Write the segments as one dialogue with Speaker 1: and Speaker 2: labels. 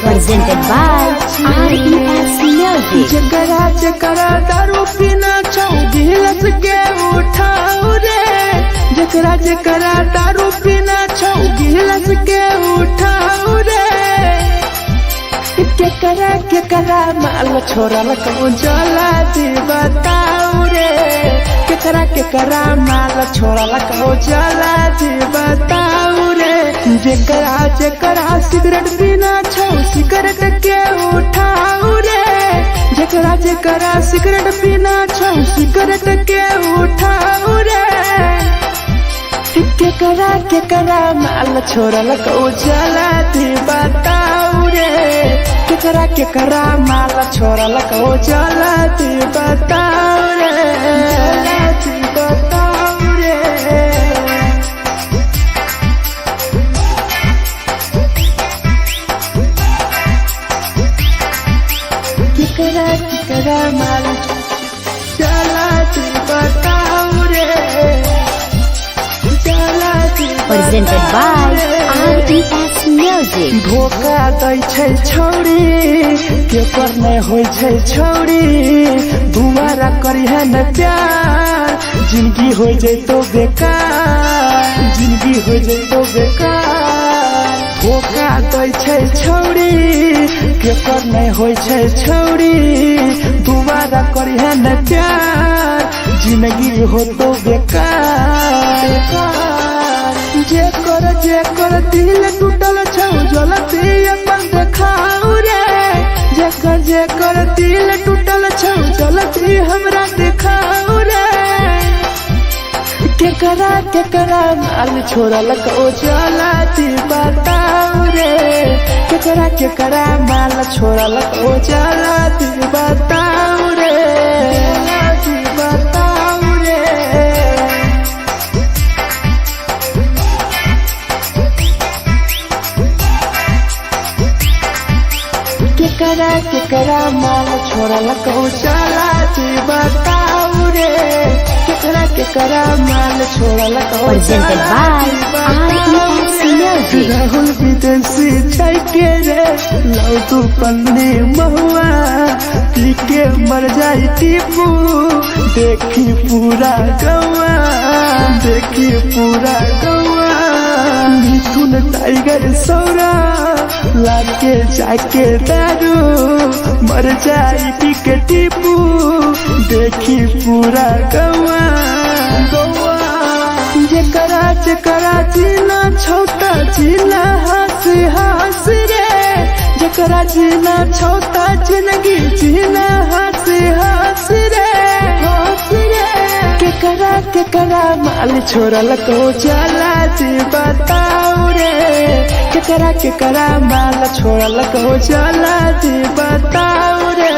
Speaker 1: Presented by RES Music.
Speaker 2: जकरा जकरा दारू पीना चाहूँ गिलास के उठाओ रे, जकरा जकरा दारू पीना चाहूँ गिलास के उठाओ रे। केकरा माल छोड़ल कहूँ जला दी बताओ रे, केकरा माल छोड़ल कहूँ जला दी बताओ रे। जकरा जकरा सिगरेट पीना चाहूँ सिगरेट के उठाओ रे, जकरा जकरा सिगरेट पीना चाहूँ सिगरेट के उठाओ रे। केकरा माल छोड़ल कहूँ जला दी बताओ रे, केकरा माल छोड़ल कहूँ जला दी बताओ रे, जला दी बताओ रे। केकरा माल जला दी बताओ रे, जला दी।
Speaker 1: Presented by RES Music.
Speaker 2: धोखा दै छै छौरी केकर नहीं होइ छै छौरी, दुबारा करिहे न प्यार जिंदगी हो जैतो बेकार, जिंदगी हो जैतो बेकार। धोखा दै छै छौरी केकर नहीं होइ छै छौरी, दुबारा करिहे न प्यार जिंदगी हो तो बेकार। जेकर दिल टूटल छौ जलती अपन देखाओ रे, जेकर दिल टूटल छौ जलती हमरा देखाओ रे। केकरा माल छोड़ल कहूँ जला दी बताओ रे, केकरा माल छोड़ल कहूँ जला दी बताओ रे, जला दी बताओ रे। केकरा माल छोड़ल कहूँ जला दी बताओ रे, केकरा माल छोड़ल कहूँ
Speaker 1: Presented by RES Music.
Speaker 2: Rahul विदेशी छैके रे लौ तू पन्नी महुआ, पी के मर जाई टीपू देखी पूरा गौआ, देखी पूरा गौआ। मिथुन टाइगर सौरा लाके जाके दारू मर जाई पी के टीपू देखी पूरा गौआ, गौआ। जकरा जीना छोटा जीना हंसी हंसी रे, जकरा जीना छोटा जिंदगी जीना हंसी हंसी रे, हंसी रे। केकरा माल छोड़ल कहूँ जला दी बताओ रे, केकरा माल छोड़ल कहूँ जला दी बताओ रे।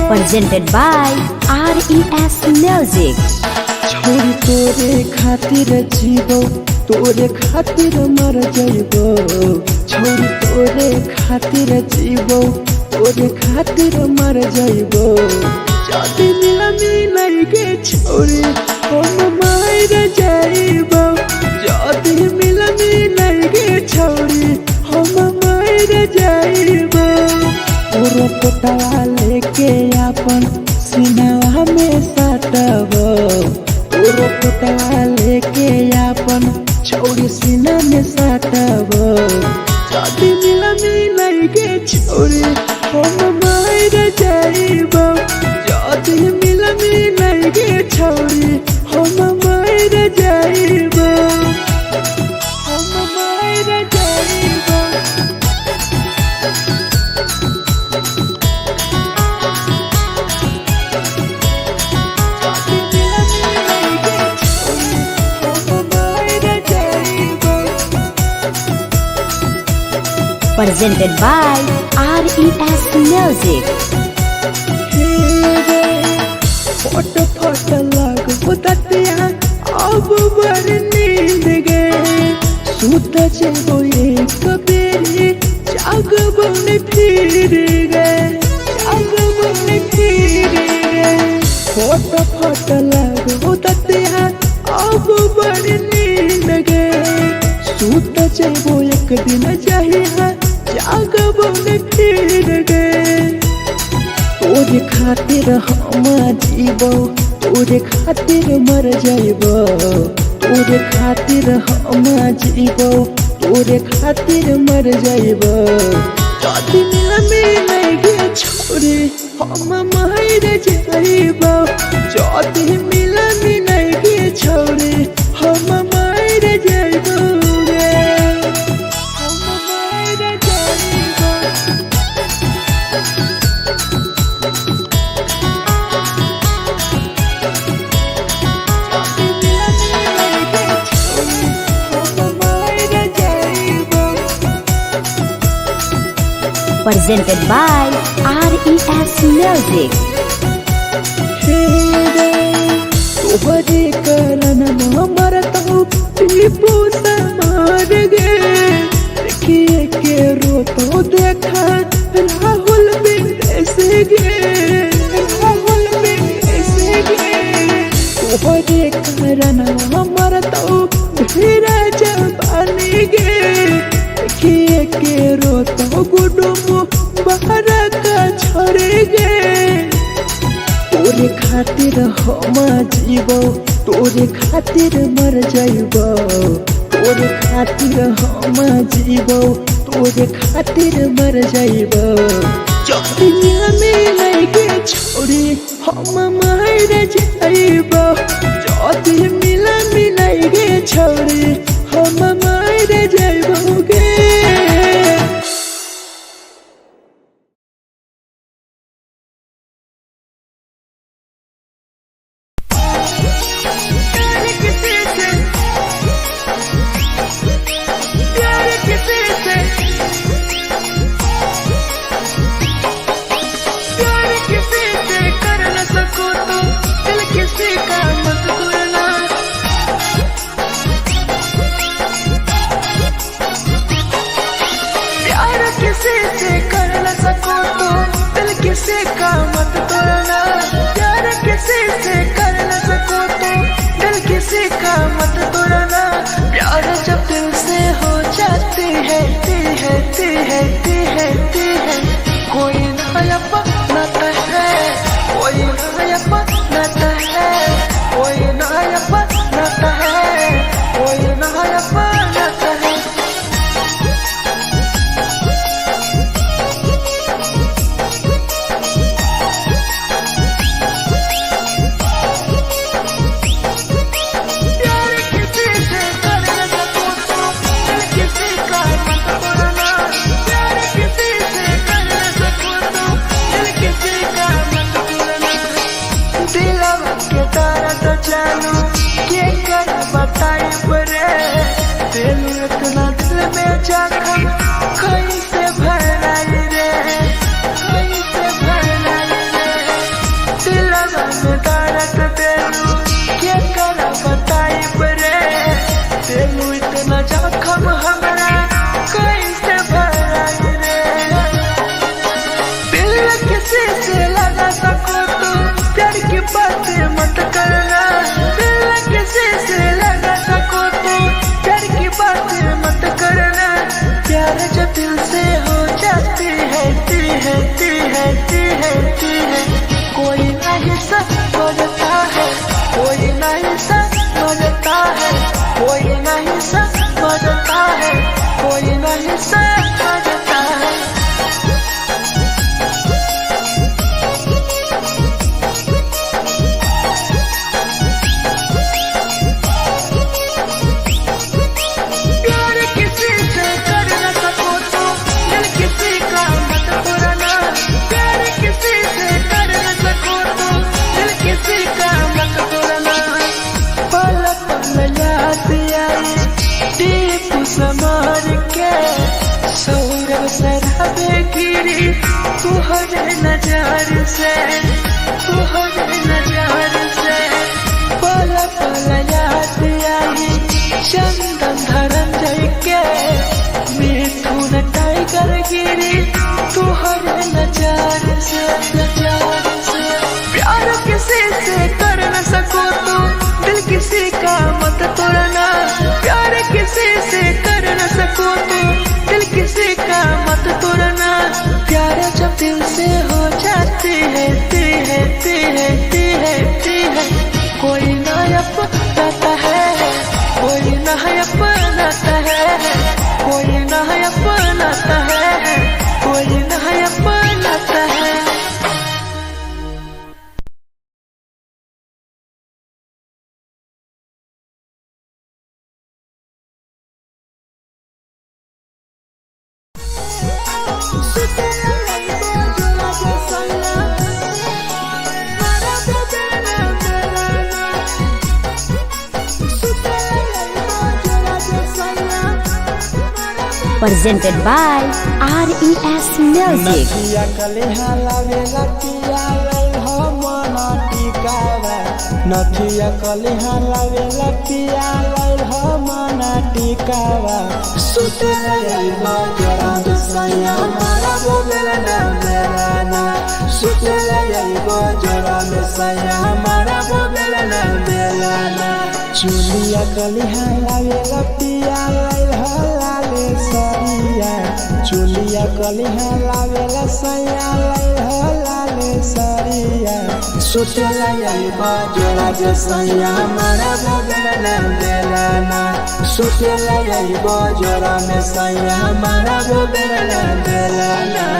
Speaker 1: Presented by RES Music.
Speaker 2: छोरी तोरे खातिर जीवो तोरे खातिर मर जइबो, छोरी तोरे खातिर जीवो तोरे खातिर मर जइबो। जदी मिलनी नहीं गे छोरी हम मर जइबो, जदी मिलनी नहीं गे छोरी हम मर जइबो। तोरो पोटवा लेके अपन सीनावा में सटबो, तोरो पोटवा लेके अपन छोरी सीना में सटबो। जदी मिलनी नहीं गे छोरी हम मर जइबो, जदी मिलनी नहीं गे छोरी हम मर जइबो, हम मर जइबो। जदी मिलनी नहीं गे छोरी
Speaker 1: presented by RES Music.
Speaker 2: फट फट लागो ततिया अब बर नींद गए सुत जेबो एक बेरी जागबो ने फिर गए फट फट लागो ततिया अब बर नींद गए सुत जेबो एक दिन जहिया जागबो ने फिर गए तोरे खातिर हम जीबो तोरे खातिर मर जाइबो तोरे खातिर हम जीबो तोरे खातिर मर जाइबो जदी मिल गे छोरे हम मर जाइबो जदी मिल गे छोरे हम मर जाइबो
Speaker 1: Presented by RES Music.
Speaker 2: तोहरे कारण हमर तो टीपू समार गे देखिए के रोतो देखा राहुल विदेश गे तोहरे कारण हमर तो धीरा जवानी गे देखिए के रोतो गुडुमो बाहर का छोड़े गे तोरे खातिर हम जीबो तोरे खातिर मर जाइबो तोरे खातिर हम जीबो तोरे खातिर मर जाइबो जदी मिल गे छोरे हम मर जाइबो जदी मिल गे छोरे हम मर जाइबो गे किसी का मत तोड़ना प्यार किसी से कर न सको तो दिल किसी का मत तोड़ना प्यार जब दिल से हो जाती है कोई नया बनाता है कोई नया बनाता है कोई नया बनाता है कोई नया बनाता है इतना दिल में जखम कैसे भराई रे कैसे भराई रे दिलवा में दर्द देलू क्या कर बताई रे देलू इतना जखम हमरा कैसे भराई रे दिल किसी से लगा सको तो प्यार की बातें मत करना दिल किसी से लगा सको तो प्यार की बातें मत करना प्यार जब दिल से गिरी तुहरे नजर से, तुहरे नजर से। पल पल याद आई चंदन धरंजय के, मिथुन टाइगर गिरी तुहरे नजर से, नजर से। प्यार किसी से कर न सको तो दिल किसी का मत तोड़ना, प्यार किसी से कर न सको तो दिल किसी का मत तोड़ना। प्यार जब दिल से हो जाती है कोई ना अपनाता है, कोई ना अपनाता है, कोई ना अपनाता है, कोई ना अपनाता है।
Speaker 1: Presented by RES Music.
Speaker 2: नथिया कलिहा लावेला पिया लई हो मना टिकावा, नथिया कलिहा लावेला पिया लई हो मना टिकावा। सुते लई बजरा सैया मारा बोलेला ना मेरा ना, सुते लई बजरा सैया मारा बोलेला ना मेरा ना। चुलिया कलिहा लावेला पिया लई हो लाले सरिया, चुलिया कलिहा लावेला सैया लई हो लाले सरिया। सुतेला यही बजरा जे सैया मारा बोलेला ना मेरा ना, सुतेला यही बजरा में सैया मारा बोलेला ना मेरा ना।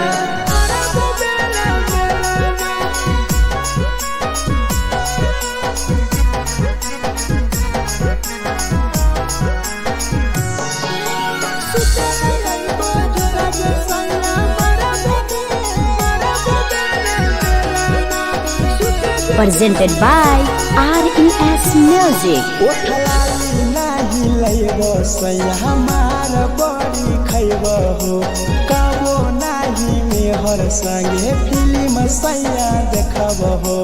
Speaker 1: Presented by RES Music.
Speaker 2: ओठलाली नाही लइबो सैया हमार बड़ी खइबो हो, कबो नाही मेहर संगे फिल्म सैया देखबो हो,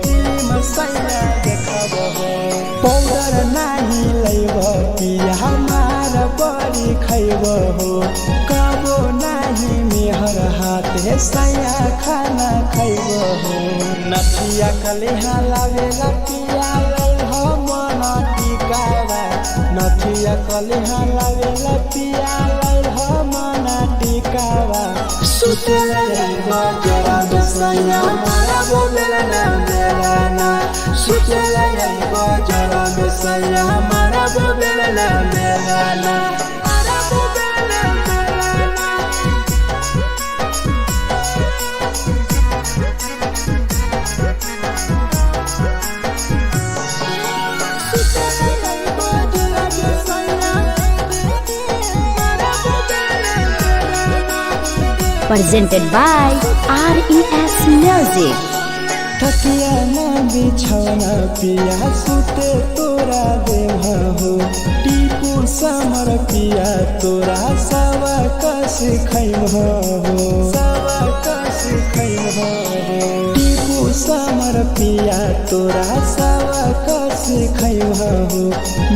Speaker 2: फिल्म सैया देखबो हो। पाउडर नाही लइबो पिया हमार बड़ी खइबो हो, कबो नाही मेहर हाथे सैया खाना खइबो हो। नथिया कलिहा लावेला पिया लई हो मना टिकावा, नथिया कलिहा लावेला पिया लई हो मना टिकावा। सुते लई बजरा सैया मारा बोलेला ना मेरा ना, सुते लई बजरा सैया मारा बोलेला ना मेरा ना।
Speaker 1: Presented by RES Music.
Speaker 2: तकिया ना बिछौना पिया सुते तोरा देवा हो, टीपू समर पिया तोरा सवा कस खैम हो, सवा कस खैम हो। टीपू समर पिया तोरा सवा कस खैम हो।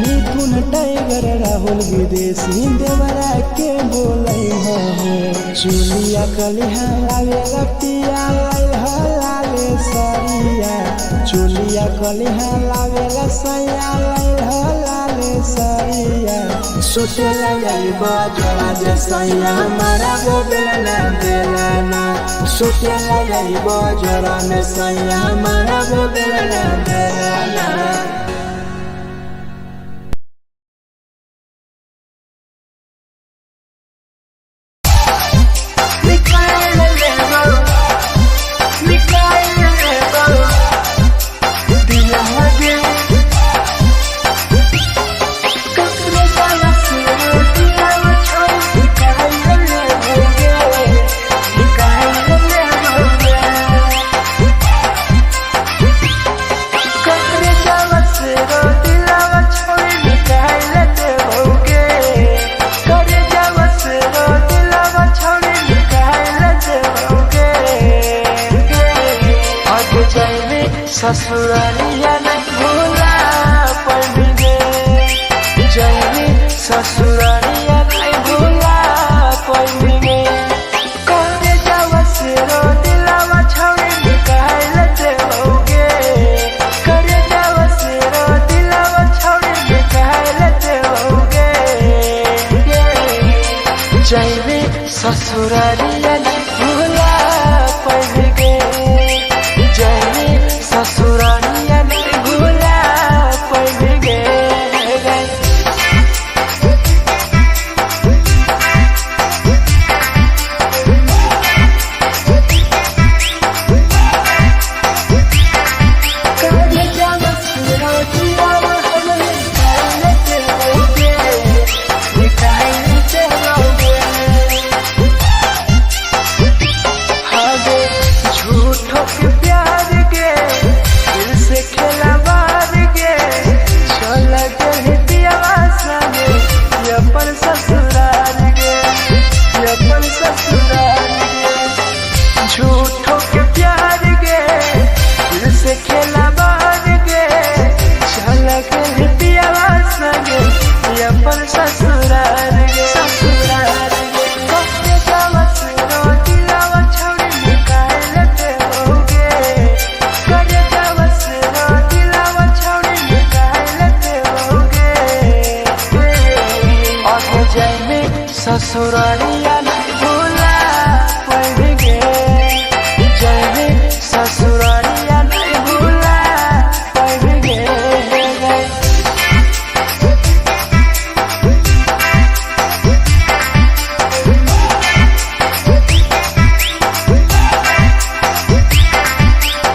Speaker 2: मिथुन टाइगर राहुल विदेशी देवरा के बोलै हो। चुलिया कलिहा लावेला पिया लई हो लाले सरिया, चुलिया कलिहा लावेला सैया लई हो लाले सरिया। सुतेला यही बजरा जे सैया मारा बोलेला ना मेरा ना, सुतेला यही बजरा में सैया मारा बोलेला ना मेरा ना। जाए ससुरारिया नहीं भूला पड़ेंगे, जाए ससुरारिया नहीं भूला पड़ेंगे। करे जावा से रो दिलावा छावे निकाल देओगे, करे जावा से रो दिलावा छावे निकाल देओगे। जाए ससुरारिया नहीं भूला पड़ेंगे, जाए ससुरारिया नहीं भूला पड़ेंगे। झूठों के प्यार गे दिल से खेला बार गे, चल के पियावा संगे अपन ससुराल गे, ससुराल गे। कटे जावा से रो दिलावा छावे निकाल देओगे, करे जावा से रो दिलावा छावे निकाल देओगे। और जाए ससुरारिया नहीं भूला पड़ेंगे, जाए ससुरारिया नहीं भूला पड़ेंगे।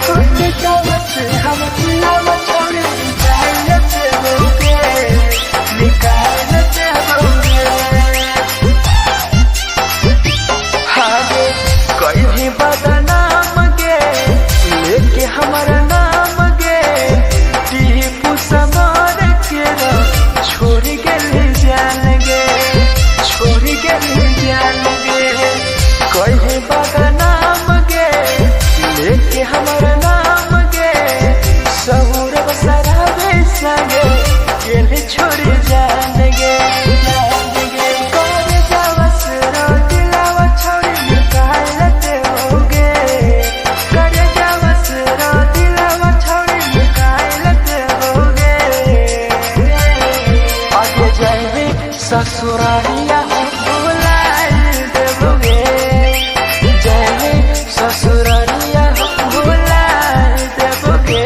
Speaker 2: कुत्ते जावा से हम दिलावा छोड़े निकाल देओगे, निकाल देओगे। कोई भी बदनाम गे लेके हमारा नाम गे, टीपू समार के छोड़ गए जान गे, छोड़ गए जान गे। कोई भी बदनाम गे लेके हमारा नाम गे, सहूर बसरावे संगे गेले छोड़ जान गे, जान गे। करे जावा से रो दिलावा छोड़ निकाल देओगे, करे जावा से रो दिलावा छोड़ निकाल देओगे। आगे जाए ससुरारिया भूला देओगे, जाए ससुरारिया भूला देओगे।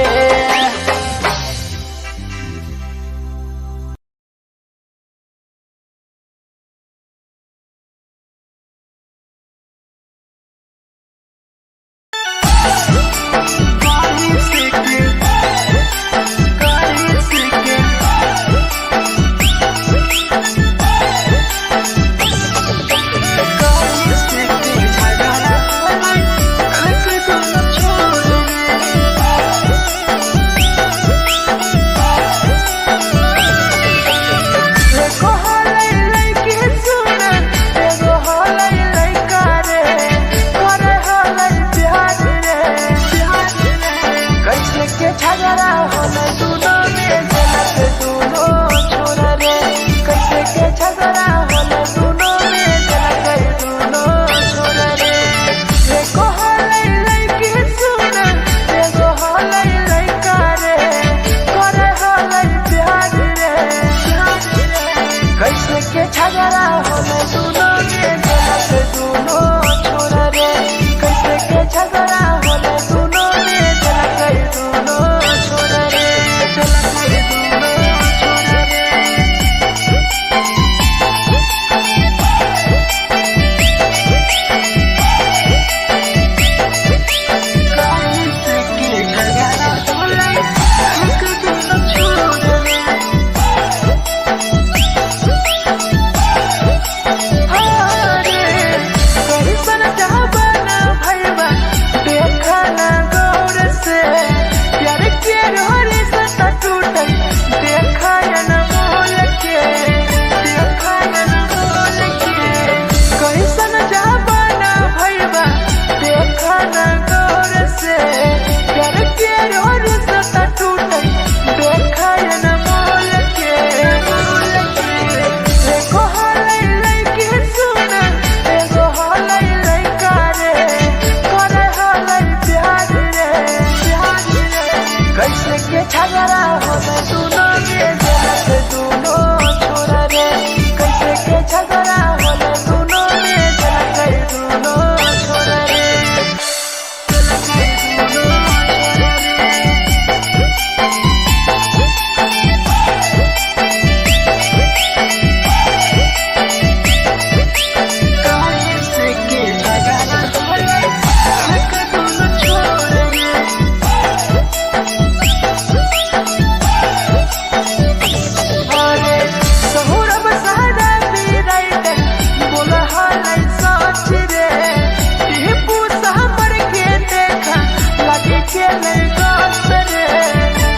Speaker 2: के लगा सरे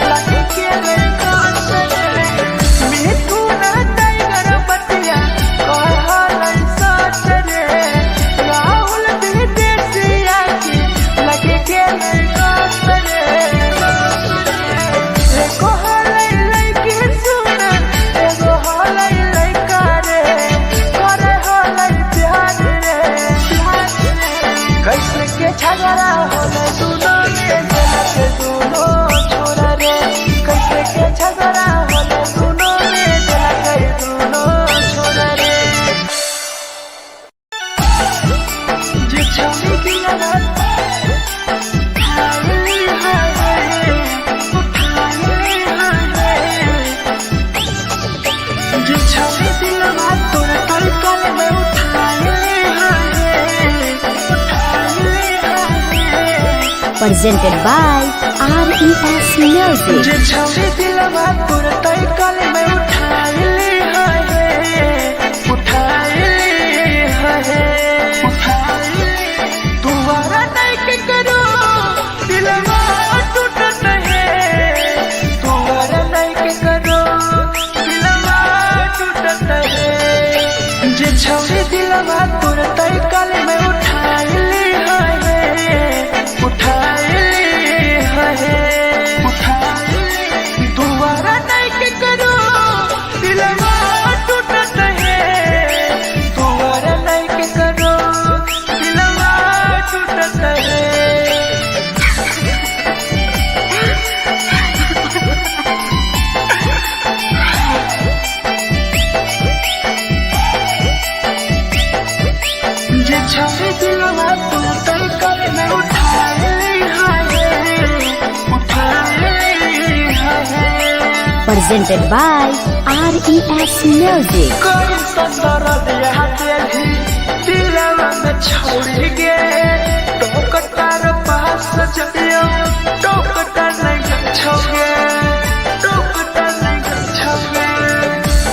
Speaker 2: लगे के लगा सरे मिठू ना टाइगर बतिया कहल सरे राहुल विदेशिया के लगे के लगा सरे एगो हलै लइके सुन एगो हलै लइका रे करे हलै प्यार रे कैसे के झगड़ा होले दुनो में के दुनो छोरा रे कैसे के झगड़ा होले दुनो में के दुनो छोरा रे जे छौरी दिया ना हाय हाय जे छौरी दिया ना तोरा कल में उठाए
Speaker 1: Presented by RES Music.
Speaker 2: जे छौरी दिलवा तोर तई कल में उठाए तुम्हारा नहीं के करो दिलवा टूटत है तुम्हारा नहीं के करो दिलवा टूटत है जे छौरी दिलवा तोर तई कल में उठाए दोबारा नहीं के करो दिलवा टूटत है दोबारा नहीं के करो दिलवा टूटत है जे छौरी दिलवा तू तई कल में उठाए
Speaker 1: Presented by RES Music.
Speaker 2: कोई संदर दिया तेरी दिलवा में छोड़ के टोकटार पास जइयो टोकटार नहीं छोगे टोकटार नहीं छोगे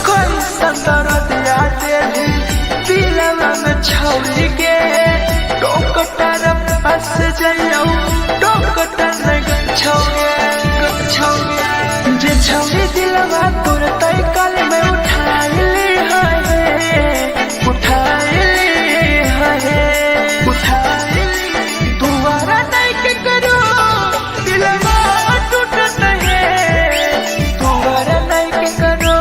Speaker 2: कोई संदर दिया तेरी दिलवा में छोड़ के टोकटार पास जइयो टोकटार नहीं छोगे जे छौरी दिलवा तोर तई कल में उठाए दोबारा नहीं के करो दिलवा टूटत है दोबारा नहीं के करो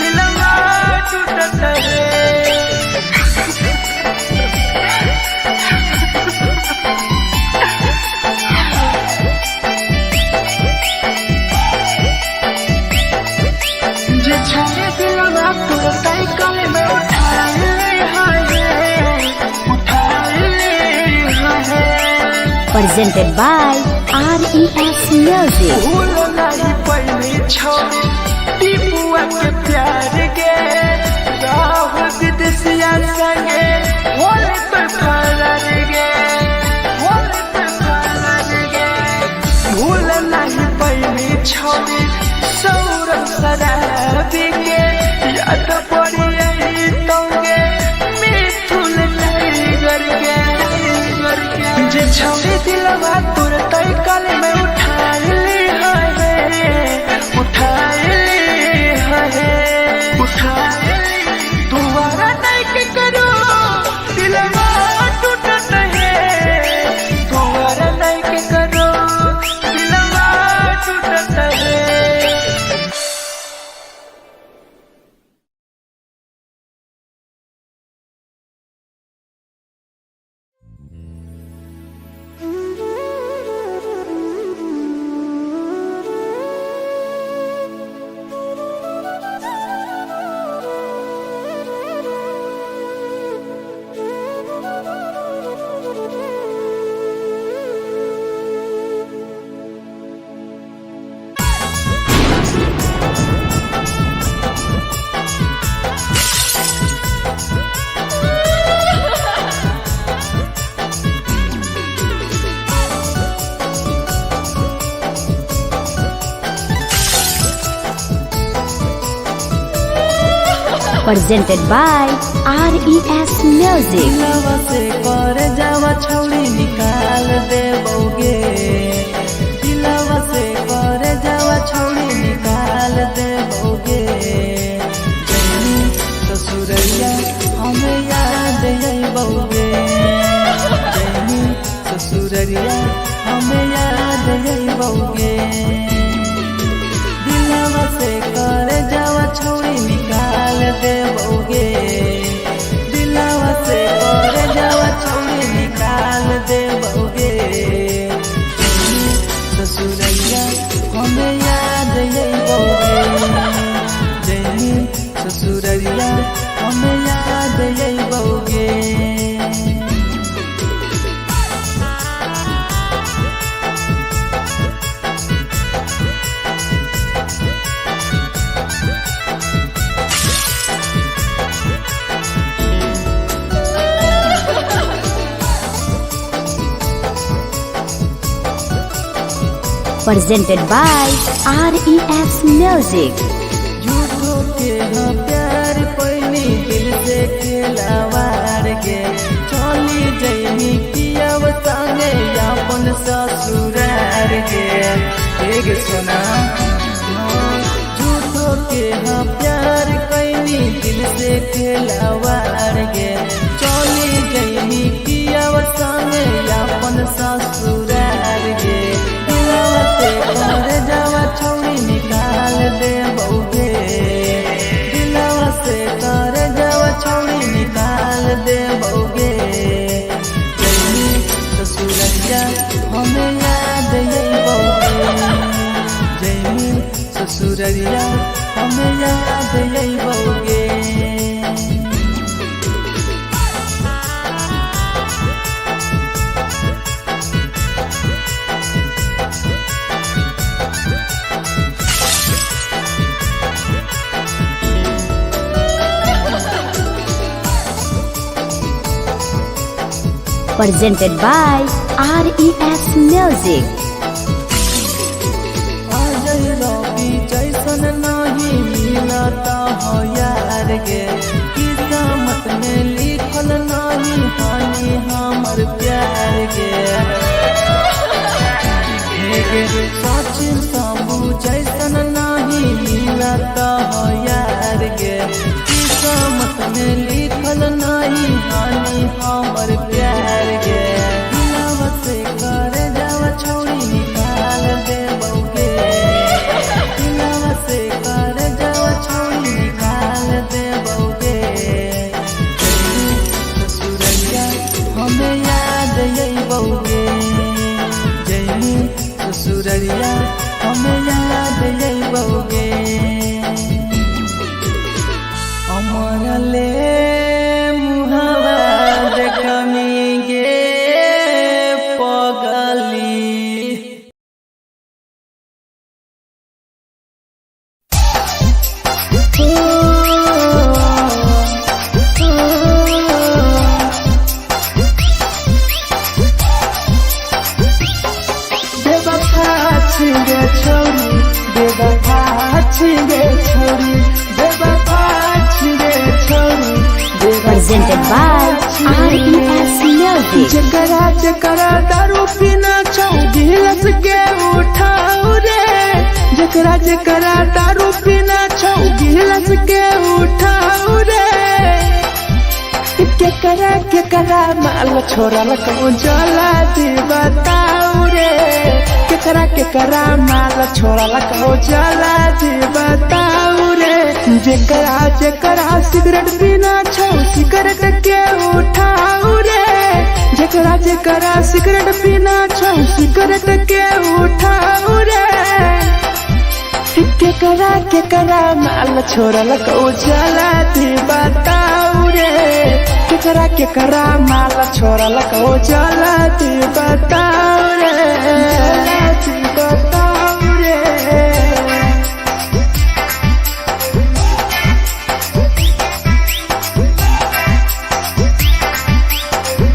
Speaker 2: दिलवा टूटत है जे छौरी दिलवा तोर तई कल में उठाए
Speaker 1: Presented by RES Music.
Speaker 2: भूल नहीं पहली छौरी टीपुआ के प्यार के राहुल विदेशिया संगे होले तो फरार गे होले तो फरार गे भूल नहीं पहली छौरी सौरभ शराबी के याद पड़ी आई तोगे मिठुन टाइगर के जे छौरी दिलवा तोर तई कल में उठाए दोबारा नहीं के करो दिलवा टूटत है दोबारा नहीं के करो दिलवा टूटत है
Speaker 1: presented by RES Music.
Speaker 2: से कर जावा छौड़ी निकाल देबोगे
Speaker 3: जइबौगे दिलवा से कर जावा छौरी निकाल देबौगे दिलवा से कर जावा छौरी निकाल देबौगे ससुरैया हमें याद अइबौगे जैनी ससुरैया हमें याद अइबौगे
Speaker 1: presented by RES Music.
Speaker 3: झूठो के हाँ प्यार पैनी दिल से खेलावार गे चली जैनी कियब संगे अपन ससुरार गे एक सुना झूठो के हाँ प्यार कैनी दिल से खेलावार गे चली जैनी कियब संगे अपन ससुरार गे कर जावा छौरी निकाल देबौगे दिलवा से कर जावा छौरी निकाल देबौगे जैनी ससुरैया हमें याद अइबौगे जैनी ससुरैया हमें याद अइबौगे
Speaker 1: Presented by RES Music.
Speaker 3: Ajay रवि जैसन नहीं मिलता हो यार गे किस्मत में लिखल नहीं हानि हमर प्यार गे सचिन साबू जैसन नहीं मिलता हो यार गे किस्मत में लिखल नहीं हानि हमर प्यार गे दिलवा से कर जावा छौरी निकाल देबौगे दिलवा से कर जावा छौरी निकाल देबौगे ससुरैया हमें याद अइबौगे जैनी ससुरैया हमें याद अइबौगे अमर ले मुहावा देखनी गे पगली
Speaker 1: Presented by RES Music.
Speaker 2: जकरा जकरा दारू पीना छौ गिलास के उठाओ रे जकरा जकरा दारू पीना छौ गिलास के उठाओ रे केकरा माल छोड़ल कहूँ जला दी बताओ रे केकरा माल छोड़ल कहूँ जला दी बताओ रे जकरा जकरा सिगरेट पीना छौ सिगरेट के उठाओ रे जकरा जकरा सिगरेट पीना छौ सिगरेट के उठाओ रे केकरा माल छोड़ल कहूँ जला दी बताओ रे केकरा माल छोड़ल कहूँ जला दी बताओ रे जला दी बताओ रे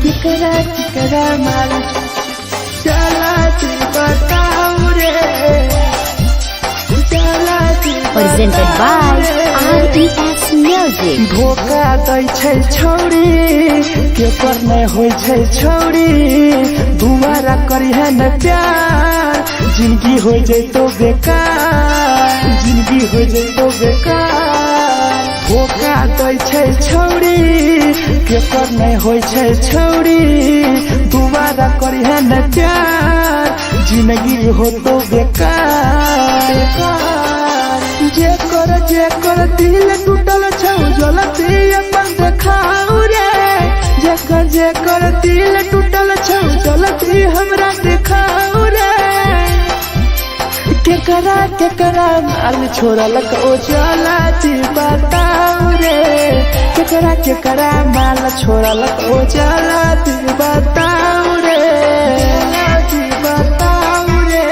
Speaker 2: केकरा माल जला दी बताओ रे जला दी
Speaker 1: Presented by RES Music.
Speaker 2: धोखा दै छै छौरी केकर नहीं होय छै छौरी दुबारा करिहे न प्यार जिंदगी हो जैतो बेकार जिंदगी हो जैतो बेकार धोखा दै छै छौरी केकर नहीं होय छै छौरी दुबारा करिहे न प्यार जिंदगी हो तो बेकार। जेकर दिल टूटल छौ जलती अपन देखाऊ रे। जेकर दिल टूटल छौ जलती हमरा देखाऊ रे। केकरा माल छोड़लक ओ जलती बताऊ रे। केकरा माल छोड़लक ओ जलती बताऊ रे। बताऊ रे।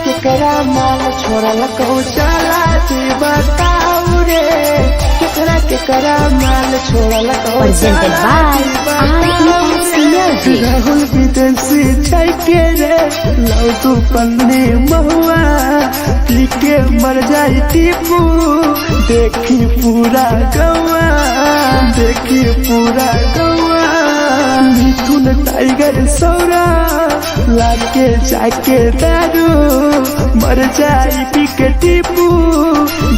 Speaker 2: केकरा माल छोड़लक ओ जलती बताऊ रे। केकरा माल छोड़लक ओ
Speaker 1: Presented by RES Music.
Speaker 2: Rahul विदेशी छै के रे लौ तू पन्नी महुआ पी के मर जाई टीपू। देखी पूरा गौआ देखी पूरा गौआ। मिथुन टाइगर सौरा लाके जाके दारू मर जाई पी के टीपू।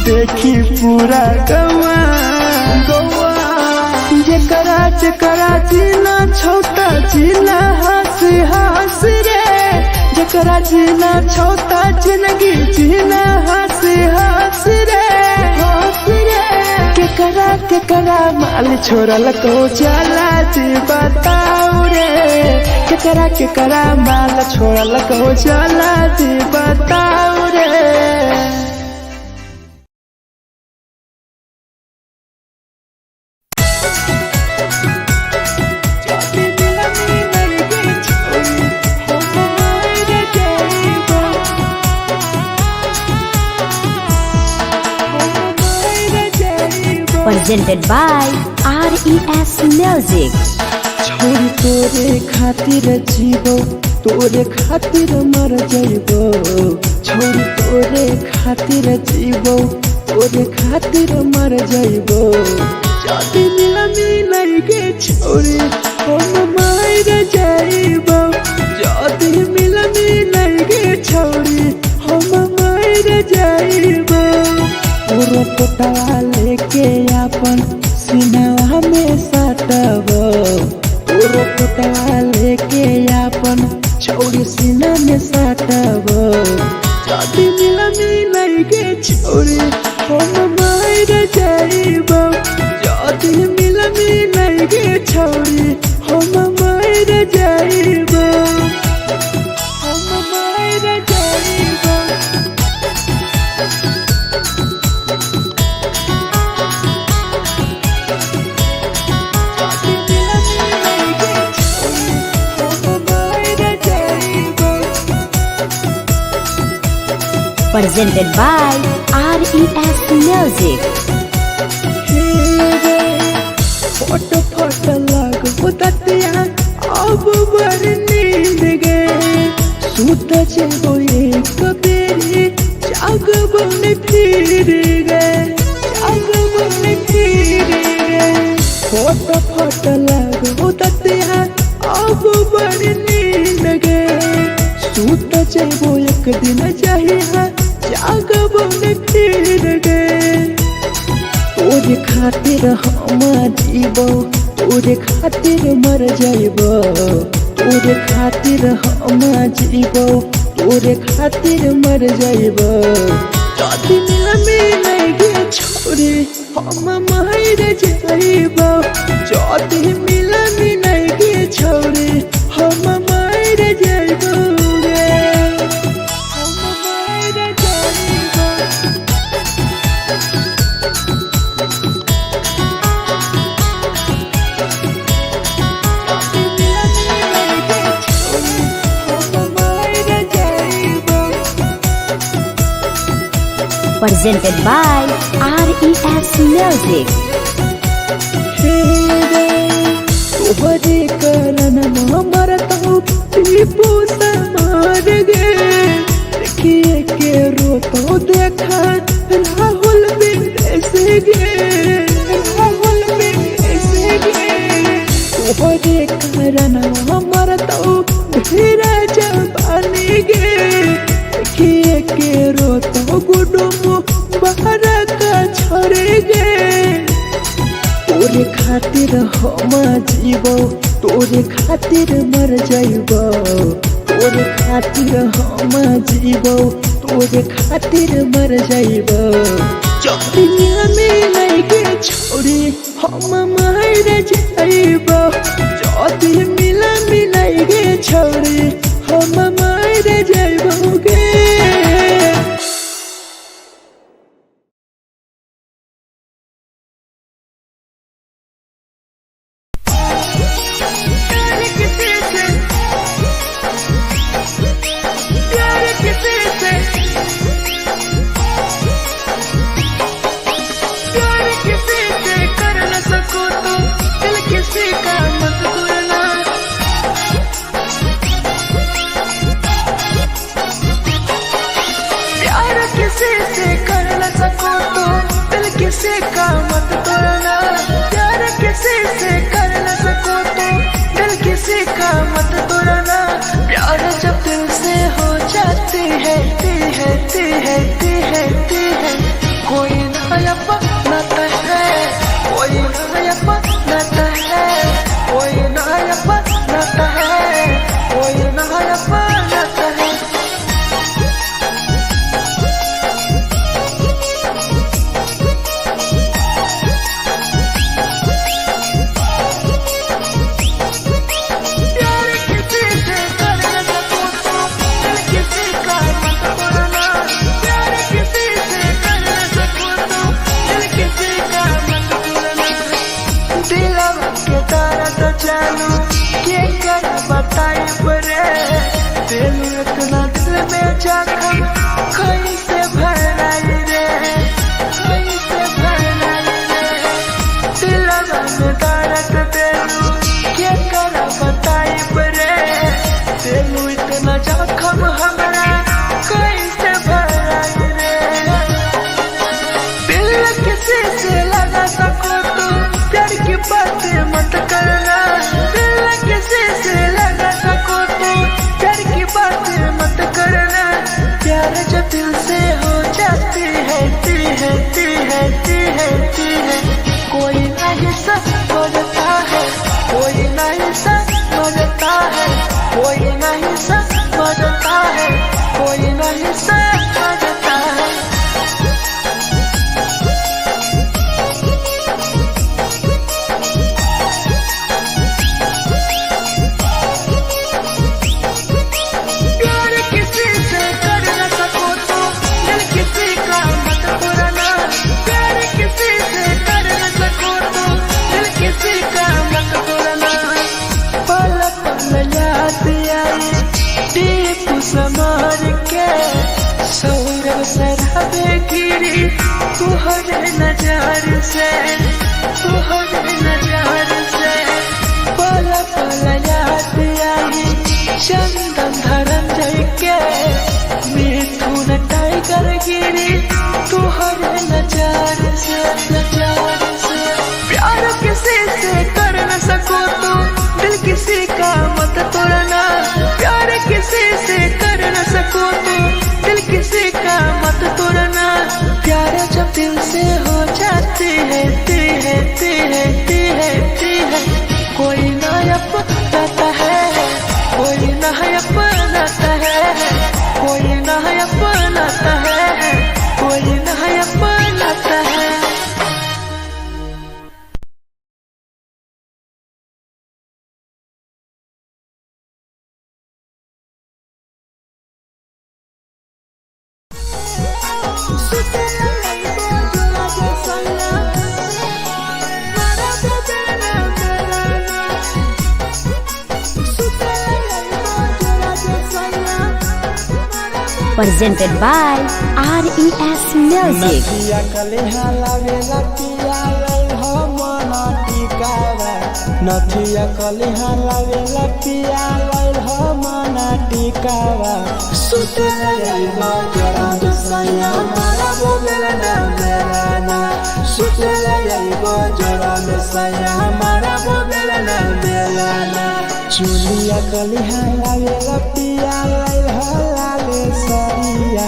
Speaker 2: देखी पूरा गौआ गौआ। जेकरा जीना छोटा जीना हंस रे। जेकरा जीना छोटा जिंदगी जीना हंस रे। केकरा माल छोड़लक ओ जलती बताऊ रे। केकरा माल छोड़लक ओ जलती बताऊ रे।
Speaker 1: Presented by RES Music.
Speaker 2: छोरी तोरे खातिर जीवो तोरे खातिर मर जाइबो। छोरी तोरे खातिर जीवो तोरे खातिर मर जाइबो। जदी मिलई गे छोरी हम मर जाइबो। जदी मिलई गे छोरी हम मर जाइबो। पूरा पोटवा लेके अपन सीनावा में साटबो। पूरा पोटवा लेके अपन छौरी सीना में साटबो। जदी मिलई गे छोरी हम मर जाइबो। जदी मिलई गे छोरी हम मर जाइबो। हम मर जाइबो।
Speaker 1: Presented by RES Music.
Speaker 2: फोट लगो ततिया अब बड़ नींद गे। सुत जेबो एक बेरी जागबो ने फिर गे। जागबो ने फिर गे। फोट लगो ततिया अब बड़ नींद गे। सुत जेबो एक दिन चाहिए जागबो ने फिर गे। तोरे खातिर हम जीबो तोरे खातिर मर जाइबो। तोरे खातिर हम जीबो तोरे खातिर मर जाइबो। जदी मिलई गे छोरी हम मर जाइबो। जदी मिलई गे छोरी हम मर जाइबो गे। हम मर जाइबो।
Speaker 1: Presented by RES Music.
Speaker 2: तोहरे करन मरतौ टीपू समार गे। देखिए के रोतो देखा राहुल विदेशी गे। राहुल विदेशी गे। तोहरे करन मरतौ धीरज पानी गे। देखिए के रोतो गुडुम बहर का मिला छोड़ी गे तोरे खातिर हम जीवो तोरे खातिर मर जाइबो तोरे खातिर हम जीवो तोरे खातिर मर जाइबो जब दुनिया में लगे छोड़ी हम मर जाइबो जब मिला मिलाइगे छोड़ी हम मर जाइबो गे किसी का मत तोड़ना प्यार किसी से कर न सको तो दिल किसी का मत तोड़ना प्यार जब दिल से हो जाती है कोई नया बनाता है कोई नया बनाता है कोई नया बनाता है कोई नया बनाता है चालू के कर बताई परे दिल इतना दिल में जखम कैसे भराई रे कैसे भराई रे दिलवा में दर्द दिलू के कर बताई परे दिल इतना जखम हमरा कैसे भराई रे दिल किसी से लगा सको तो प्यार की बातें मत करना किसी से लगा सको तो प्यार की बातें मत करना प्यार जो दिल से हो जाती है कोई नहीं समझता है कोई नहीं समझता है कोई नहीं समझता है कोई नहीं समझता है समार के सौरव सरहबे गिरी तुहरे नजर से पल पल याद आई चंदन धरम के मिथुन टाइगर गिरी तुहरे नजर से प्यार किसी से कर न सको तो दिल किसी का मत तोड़ना प्यार किसी से कर न सको तो दिल किसी का मत तोड़ना प्यार जब दिल से हो जाती है कोई नया बनाता है कोई नया बनाता है कोई नया बनाता है कोई नया बनाता है
Speaker 1: presented by RES Music.
Speaker 2: नथिया कलिहा लावेला पिया लई हम टिकावा नथिया कलिहा लावेला पिया लई हम टिकावा सुतला जरा दुसया मारा बोलना मेरा ना सुतेला आइबो जोरा में सैया हमारा बोबेल ना बेलाना चुलिया कलिहा लावेला पिया लाले सरिया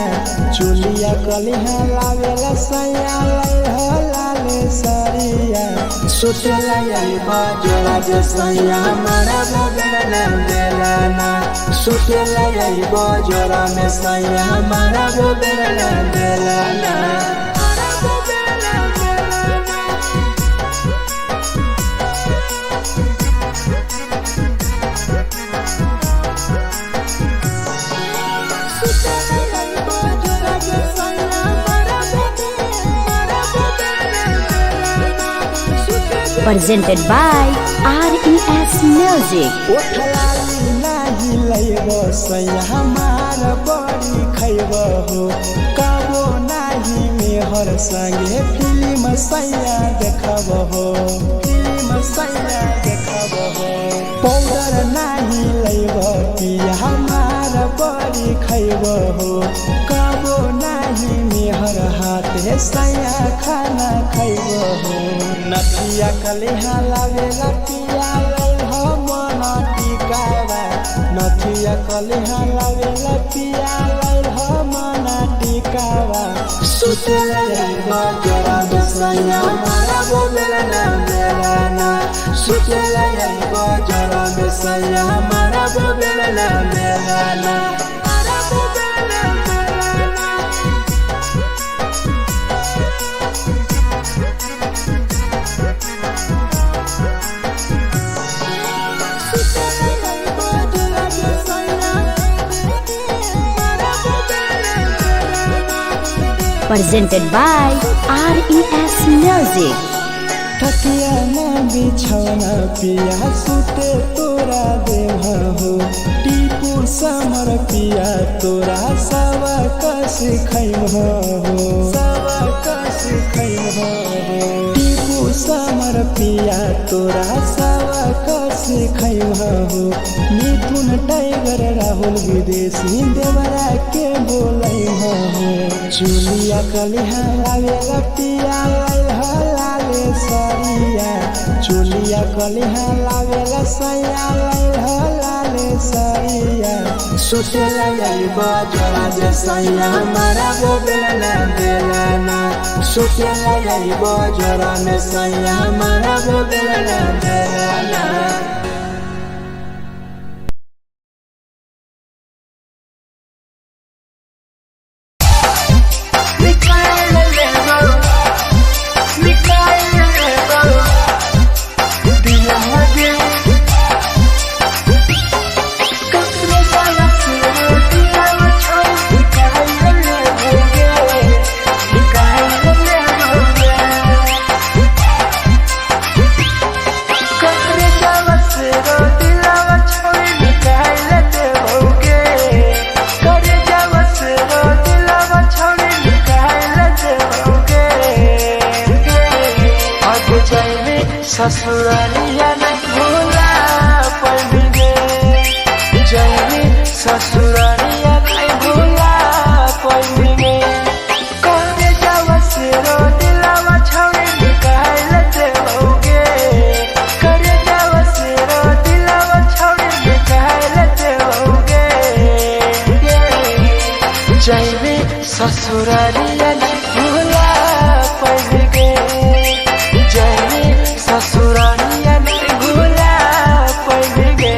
Speaker 2: चुलिया कलिहा लावेला सैया लाले सरिया सुतेला आइबो जोरा में सैया हमारा बोबेल ना बेलाना सुतेला आइबो जोरा में सैया हमारा बोबेल ना बेलाना
Speaker 1: Presented by RES Music.
Speaker 2: ओठलाली नाही लैबो सैया हमार बड़ी खैबो हो कबो नाही मेहर संगे फिल्म सैया देखबो हो फिल्म सैया देखबो हो पाउडर नाही लैबो पिया हमार बड़ी खैबो हो कबो नाही मेहर हाथे सैया खाना खैबो हो नथिया कलिहा लावेला पिया हो मन टिकावा नथिया कलिहा लावेला पिया हो मन टिकावा सुतेला आइबो जोरा में सैया हमारा बोबेल ना बेलाना सुतेला आइबो जोरा में सैया हमारा बोबेल ना बेलाना
Speaker 1: Presented by RES Music.
Speaker 2: थकिया न बिछौना पिया सुते तोरा देह हो टीपू समर पिया तोरा सवा कस खैम हो सवा कस खैम हो टीपू समर पिया तोरा सवा कस खैम हो मिथुन टाइगर राहुल विदेशी देवरा के बोलै हो चुलिया कलिहा लावेला पिया लाले सरिया चुलिया कलिहा लावेला सैया लाले सरिया सुतेला आइबो जोरा में सैया हमारा बोबेल ना बेलाना सुतेला आइबो जोरा में सैया हमारा बोबेल ना बेलाना ससुरालिया नहीं भूला पड़ेंगे जैनी ससुरालिया नहीं भूला पड़ेंगे करे जावा से रो दिलावा छावे निकाल देओगे करे जावा से रो दिलावा छावे निकाल देओगे जैनी ससुरालिया नहीं भूला पड़ेंगे ससुरालिया नहीं भूला पड़ेंगे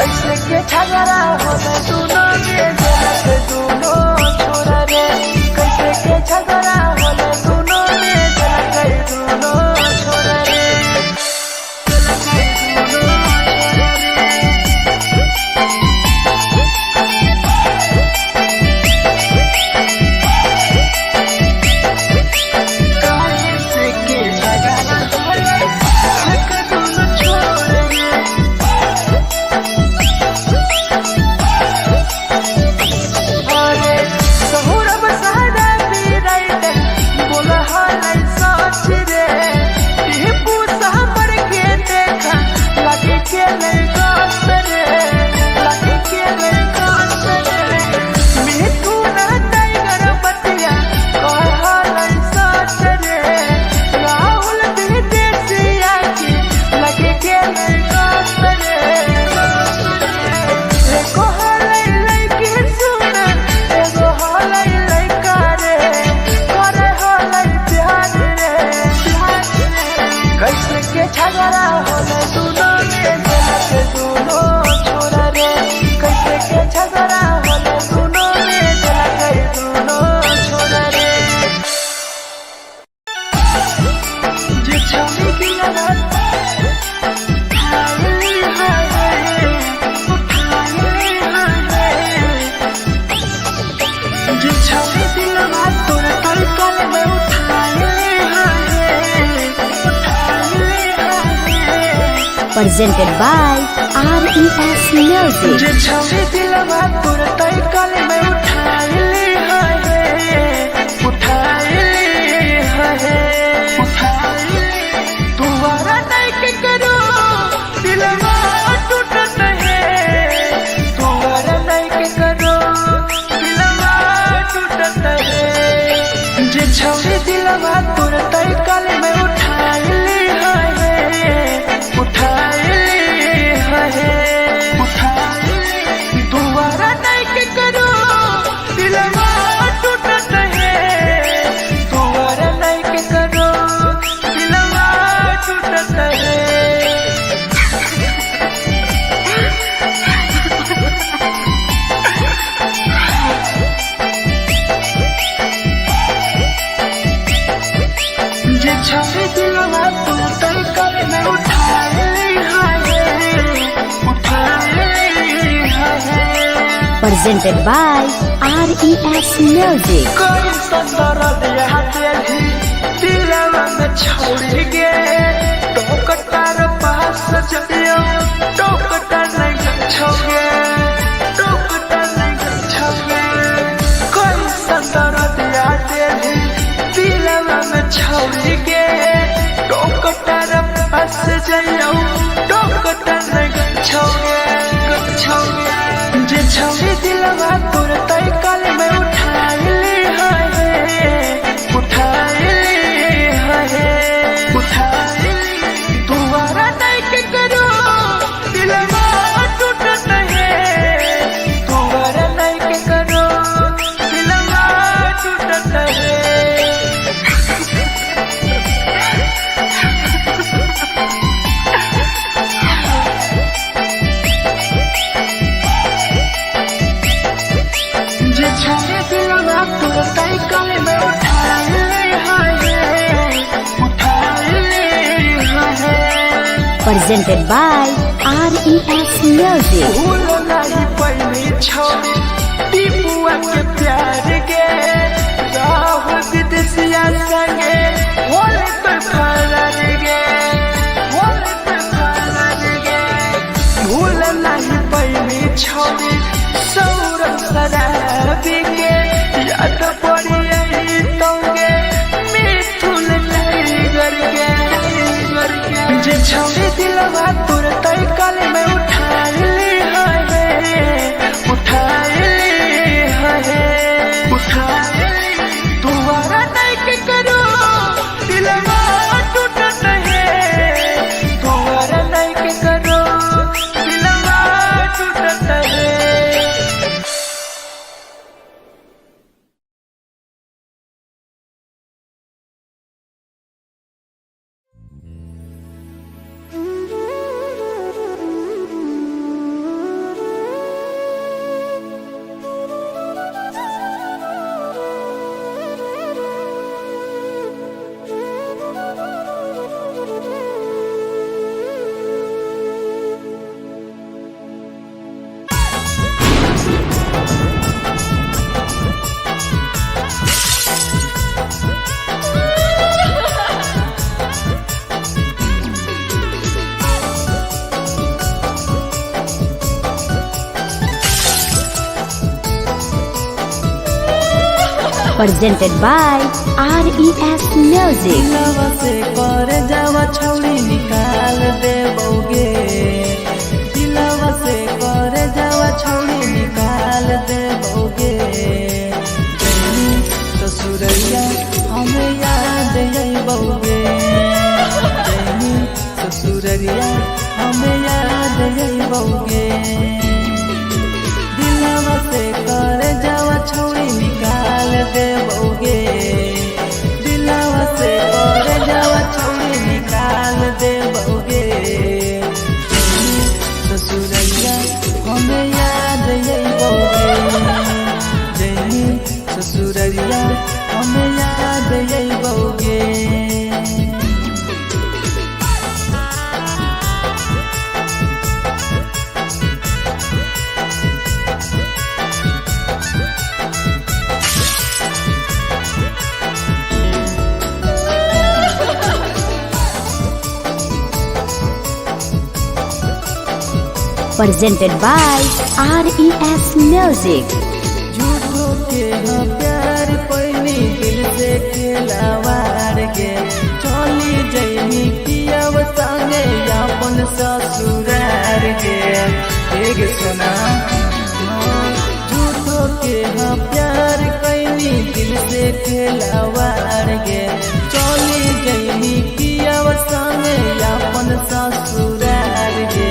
Speaker 2: कैसे के झगड़ा होले दोनों में जलत दोनों छोरा रे कैसे के झगड़ा होले दोनों में जलत दोनों छोरा रे
Speaker 1: presented by RES Music.
Speaker 2: जे छवि दिलवा तोर तैकल में उठाइली है तुम्हारा नहीं के करो दिलवा टूटत है तुम्हारा नहीं के करो दिलवा टूटत है जे छवि दिलवा तोर तैकल में उठाइली दोबारा नहीं के करो दिलवा टूटत है दोबारा नहीं के करो दिलवा टूटत है जे छवि दिलवा तोर तैकल में
Speaker 1: presented by RES Music.
Speaker 2: कोई संदर दिया तेरी दिलवा में छोड़ गे टोकटार पास चलियो टोकटार नहीं छोगे टोकटार नहीं छोगे कोई संदर दिया तेरी दिलवा में छोड़ गे टोकटार पास चलियो टोकटार नहीं छोगे जे छवि दिलवा तोर तैकल में उठाइली दोबारा नहीं के करो दिलवा टूटत है दोबारा नहीं के करो दिलवा टूटत है
Speaker 1: Presented by RES Music.
Speaker 2: भूल नहीं पहली छोड़ी टीपुआ के प्यार के राहुल विदेशिया संगे होले तो फरार गे भूल नहीं पहली छोड़ी सौरभ शराबी के याद पड़ी तोगे मिथुन टाइगर के जे छवि दिलवा तोर तैकल में उठाइली दोबारा नहीं के करो दिलवा टूटत है दोबारा नहीं के करो दिलवा टूटत है
Speaker 1: Presented by RES Music.
Speaker 3: दिलवा से कर जावा छौड़ी निकाल देबोगे, दिलवा से कर जावा छौड़ी निकाल देबोगे। जैनी ससुरैया हमें याद अइबोगे, जैनी ससुरैया हमें याद अइबोगे। दिलवा से कर जावा छौड़ी निकाल देबोगे, दिलवा से कर जावा छौड़ी निकाल देबोगे। ससुरैया हमें याद अइबोगे, जैनी ससुरैया हमें याद अइबोगे।
Speaker 1: Presented by RES Music.
Speaker 3: झूठो के हाँ प्यार पैनी दिल से खिलावार के, चली जैनी पियाव संगे अपन ससुरार के। एक सुना झूठो के हाँ प्यार कैनी दिल से खिलावार के, चली जैनी पियाव संगे अपन ससुरार के।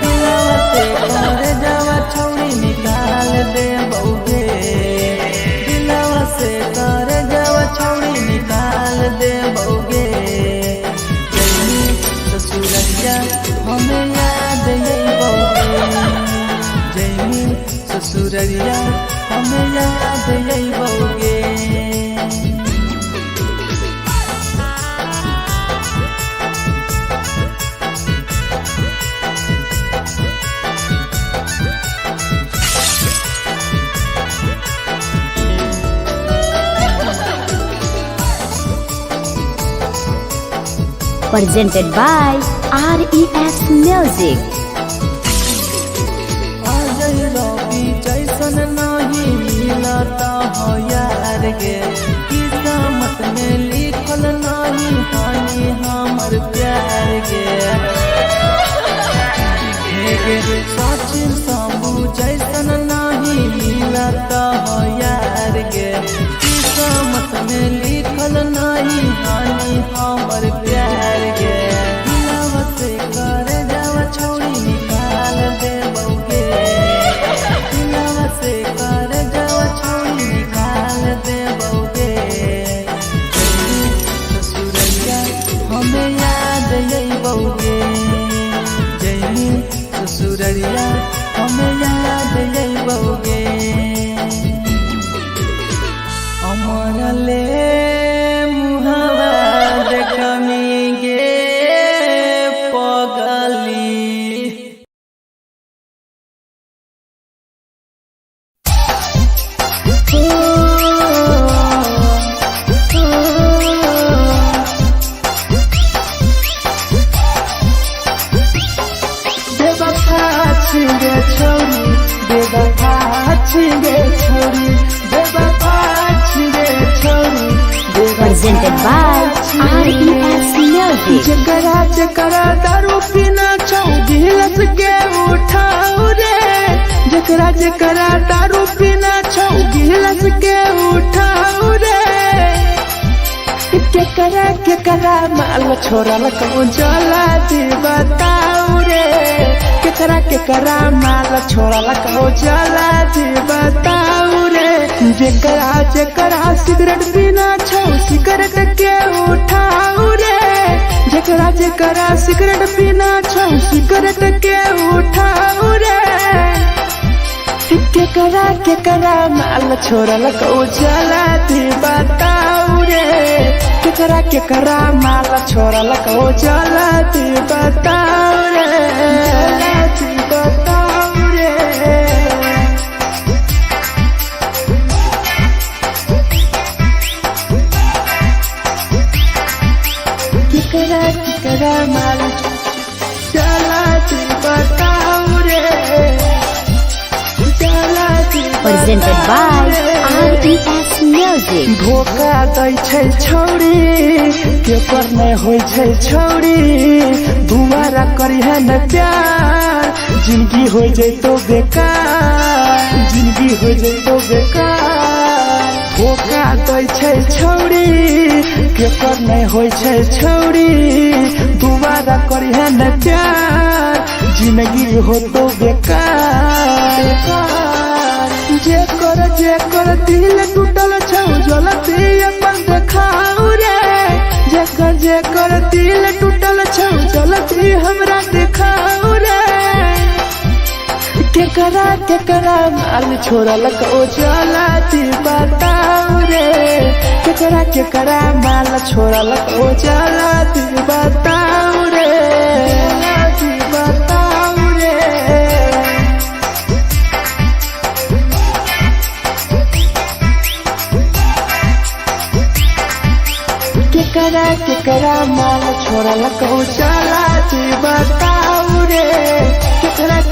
Speaker 3: दिलवा से कर जावा छौड़ी निकाल देबोगे, दिलवा से कर जावा छौड़ी निकाल देबोगे। जैनी ससुरैया हमें याद अइबोगे, जैनी ससुरैया हमें याद अइबोगे।
Speaker 1: Presented by RES Music.
Speaker 3: Ajay रवि जैसन नहीं मिलता हो यार गे, किस्मत में लिखल नहीं हानि हमर प्यार गे। सचिन शंभू जैसन नहीं मिलता हो यार गे, किस्मत में लिखल नहीं हानि हमर प्यार गे। दिलवा से कर जावा छौड़ी निकाल देबोगे, दिलवा से कर जावा छौड़ी निकाल देबोगे। ससुरैया हमें याद अइबोगे, जैनी ससुरैया हमें याद अइबोगे। अमर ले मुहावा देखमी गे पगली।
Speaker 2: बेवफा छिंगे छोरी, बेवफा छिंगे छोरी, बेवफा छिंगे छोरी।
Speaker 1: Presented by RES Music.
Speaker 2: जकरा जकरा दारू पीना छौ गिलास के उठाओ रे, जकरा जकरा दारू पीना छौ गिलास के उठाओ रे। केकरा माल छोड़ल कहूँ जला दी बताओ रे, केकरा माल छोड़ल कहूँ जला दी बताओ रे। जेकरा सिगरेट पीना छौ सिगरेट के उठाओ रे, जेकरा सिगरेट पीना छौ सिगरेट के उठाओ रे। केकरा माल छोड़ल कहूँ जला दी बताओ रे, केकरा माल छोड़ल कहूँ जला दी बताओ रे, जला दी बताओ रे। केकरा माल जला दी बताओ रे।
Speaker 1: Presented by RES Music. Music.
Speaker 2: धोखा दै छै छौरी के पर नहीं होय छै छौरी दोबारा करिहे न प्यार जिंदगी हो जैतो बेकार जिंदगी हो जैतो बेकार धोखा दै छै छौरी के पर नहीं होय छै छौरी दोबारा करिहे न प्यार जिंदगी हो तो बेकार जे कर दिल टूटल छौ जलती अपन देखाऊ रे जे कर दिल टूटल छौ जलती हमरा देखाऊ रे केकरा माल छोड़ल को जलती बताऊ रे केकरा माल छोड़ल को जलती बताऊ रे बताऊ रे केकरा माल छोड़ल को जलती बताऊ रे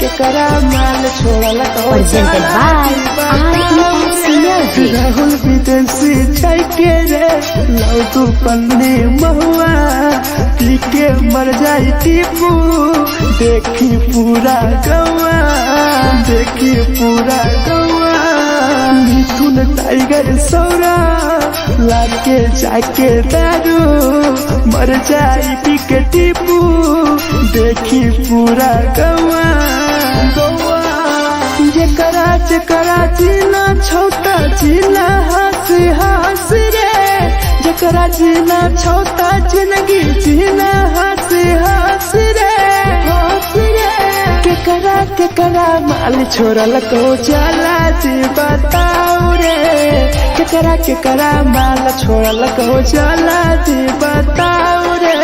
Speaker 2: केकरा माल छोड़ल को
Speaker 1: Presented by RES Music.
Speaker 2: Rahul विदेशी छैके रे लौटू पन्नी महुआ पी के मर जाई टीपू देखी पूरा गौआ मिथुन टाइगर सौरा लाके जाके दारू मर जाई पी के टीपू देखी पूरा गौआ जेकरा जीना छोटा जीना हंस रे जेकरा जीना छोटा जिंदगी जीना हंस रे केकरा माल छोड़ल को जला जी बताऊ रे केकरा माल छोड़ल को जला जी बताऊ रे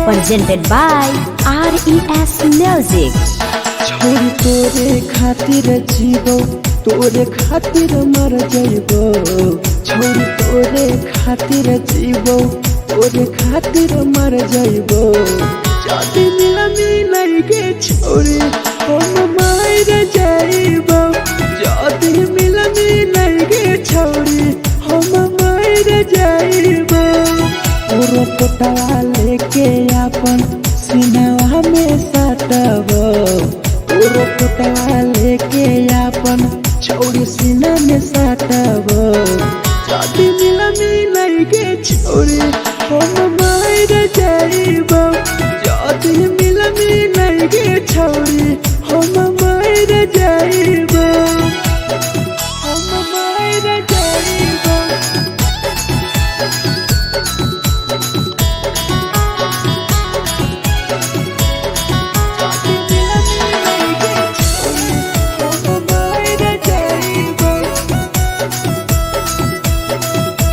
Speaker 1: Presented by RES Music.
Speaker 2: छोरी तोरे खातिर जीवो तोरे खातिर मर जाइबो छोरी तोरे खातिर जीवो तोरे खातिर मर जाइबो जाति मिलनी के छोरी हम मार जाइबो जाति मिलनी के छोरी हम मार जाइबो और पटवा लेके अपन सिनवा में सटबो और पटवा लेके अपन छोरी सीना में सटबो जाति मिलनी के छोरी हम मार जाइबो जाति मिलनी के छोरी हम मार जाइबो हम मार जाइबो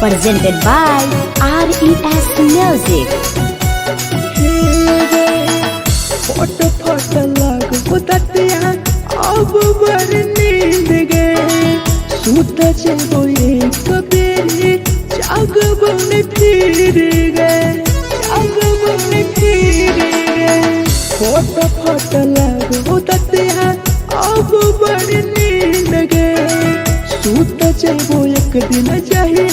Speaker 1: Presented by RES Music.
Speaker 2: फट लग बुततिया अब बड़ नींद गए सूत जेबो एक बेरी जागबो ने फिर गए फट लग बुततिया अब बड़ नींद गए सूत जेबो एक दिन चाहिए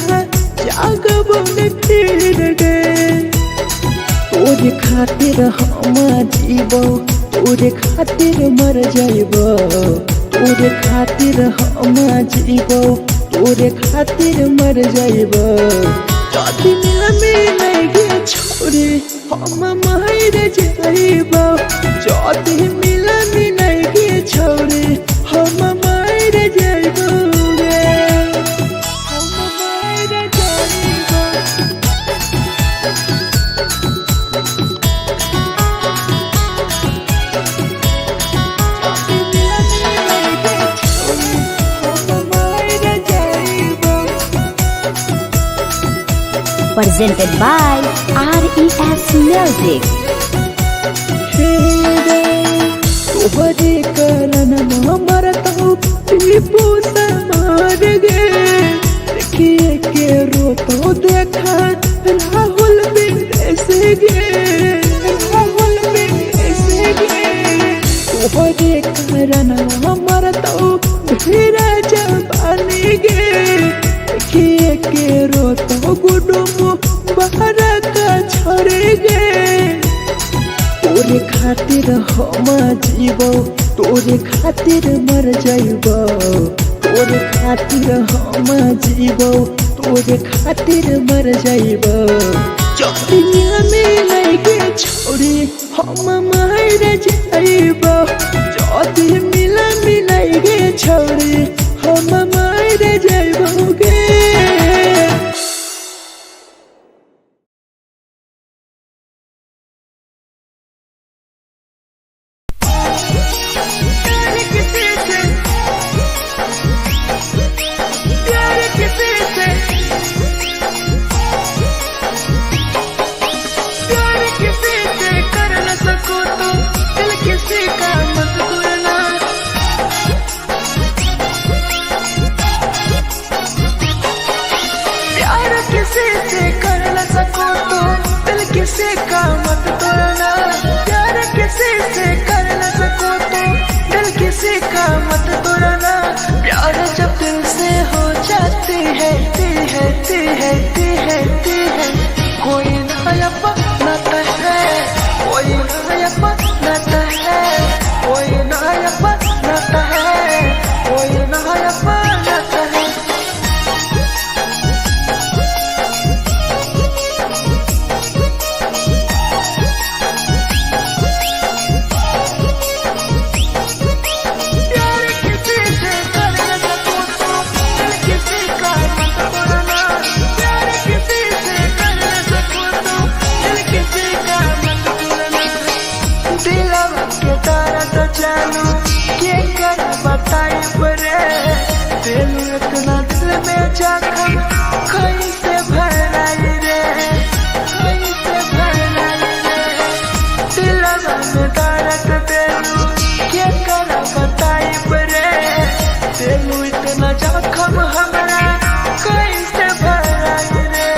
Speaker 2: जागबो ने फिर गए तोरे खातिर हम जीवो तोरे खातिर मर जाइबो तोरे खातिर हम जीवो तोरे खातिर मर जाइबो जाति मिलनी के छोरी हम मार जाइबो जाति मिलनी के छोरी हम मार जाइबो रे हम मार जाइबो
Speaker 1: Presented by RES Music.
Speaker 2: तोहरे करन मरत टीपू समार गे देखिए के रो तो देखा राहुल विदेश गे राहुल विदेश गे तोहरे कारण हमर तो भीरा जवानी गे देखिए के रो तो गुडुम बहरा का छोड़े गे तोरे खातिर हम जीवो तोरे खातिर मर जाइबो तोरे खातिर हम जीवो तोरे खातिर मर जाइबो चौड़िया में लगे छोड़ी हम मर जाइबो चौड़ी मिला मिलाइगे छोड़ी हम मर जाइबो गे किसी का मत तोड़ना प्यार किसी से कर न सको तो दिल किसी का मत तोड़ना प्यार जब दिल से हो जाती है कोई नया बनाता है कोई नया बनाता है कोई नया बनाता है कोई नया बनाता है इतना दिल में जख्म कैसे भराई रे कैसे भराई रे दिलवा में दर्द देलू के कर बताई रे देलू इतना जख्म हमरा कैसे भराई रे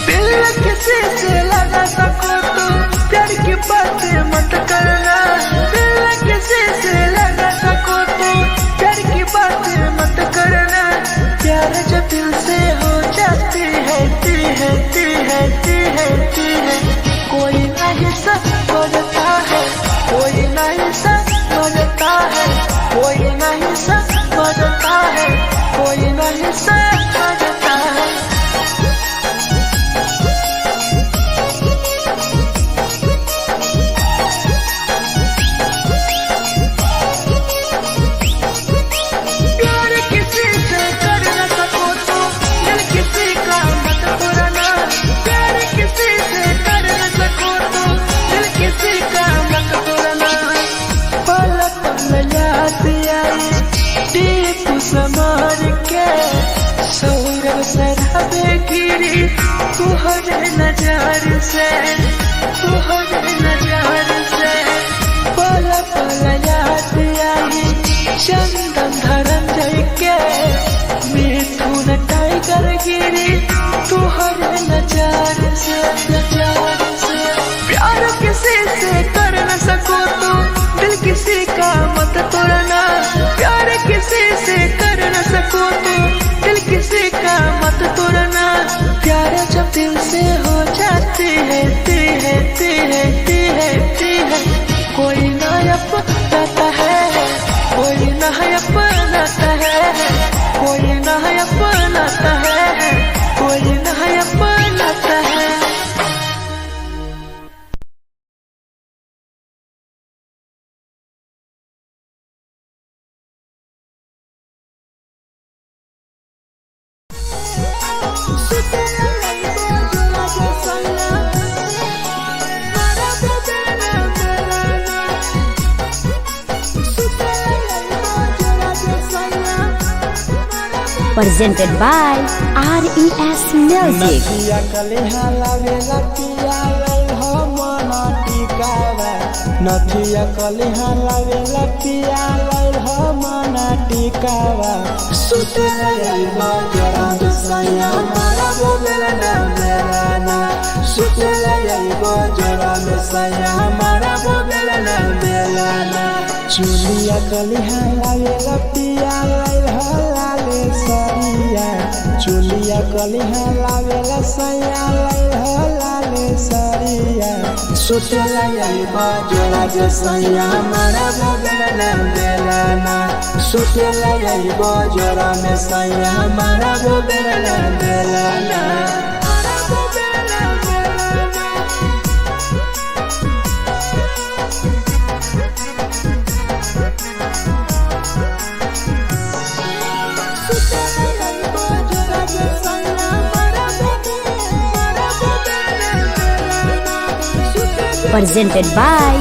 Speaker 2: दिल किसी से लगा सको तो प्यार की बात मत करना दिल किसी से लगा सको तो प्यार की बात मत करना प्यार जब दिल से हो जाती है कोई नहीं समझता है कोई नहीं समझता है कोई नहीं समझता है कोई नहीं समझता है समार के सौरभ सरहबे गिरी तुहरे नजर से पल पल याद आई चंदन धरम के मिथुन टाइगर गिरी तुहरे नजर से प्यार किसी से कर न सको तो दिल किसी का मत तोड़ना प्यार किसी से कर न सको तो दिल किसी का मत तोड़ना प्यार जब दिल से हो जाती है कोई नया बनाता है कोई नया बनाता है कोई नया बनाता है कोई नया बनाता है
Speaker 1: presented by RES Music.
Speaker 3: नदिया कलिहा लावे लतिया लई हो मन टिकावा
Speaker 2: नथिया कलिहा लावेला पिया लैल मना टिकावा सुते लैबा जरा सैया मारा बोलेला ना बेलाना सुते लैबा जरा सैया मारा बोलेला ना बेलाना चुलिया कलिहा लावेला पिया लैल लाले सरिया चुलिया कलिहा लावेला सैया लैल लाले सरिया सुते लैबा जरा सैया मारा बोलेला ना बेलाना सुते लैबा जरा सैया मारा बोलेला ना बेलाना
Speaker 1: Presented by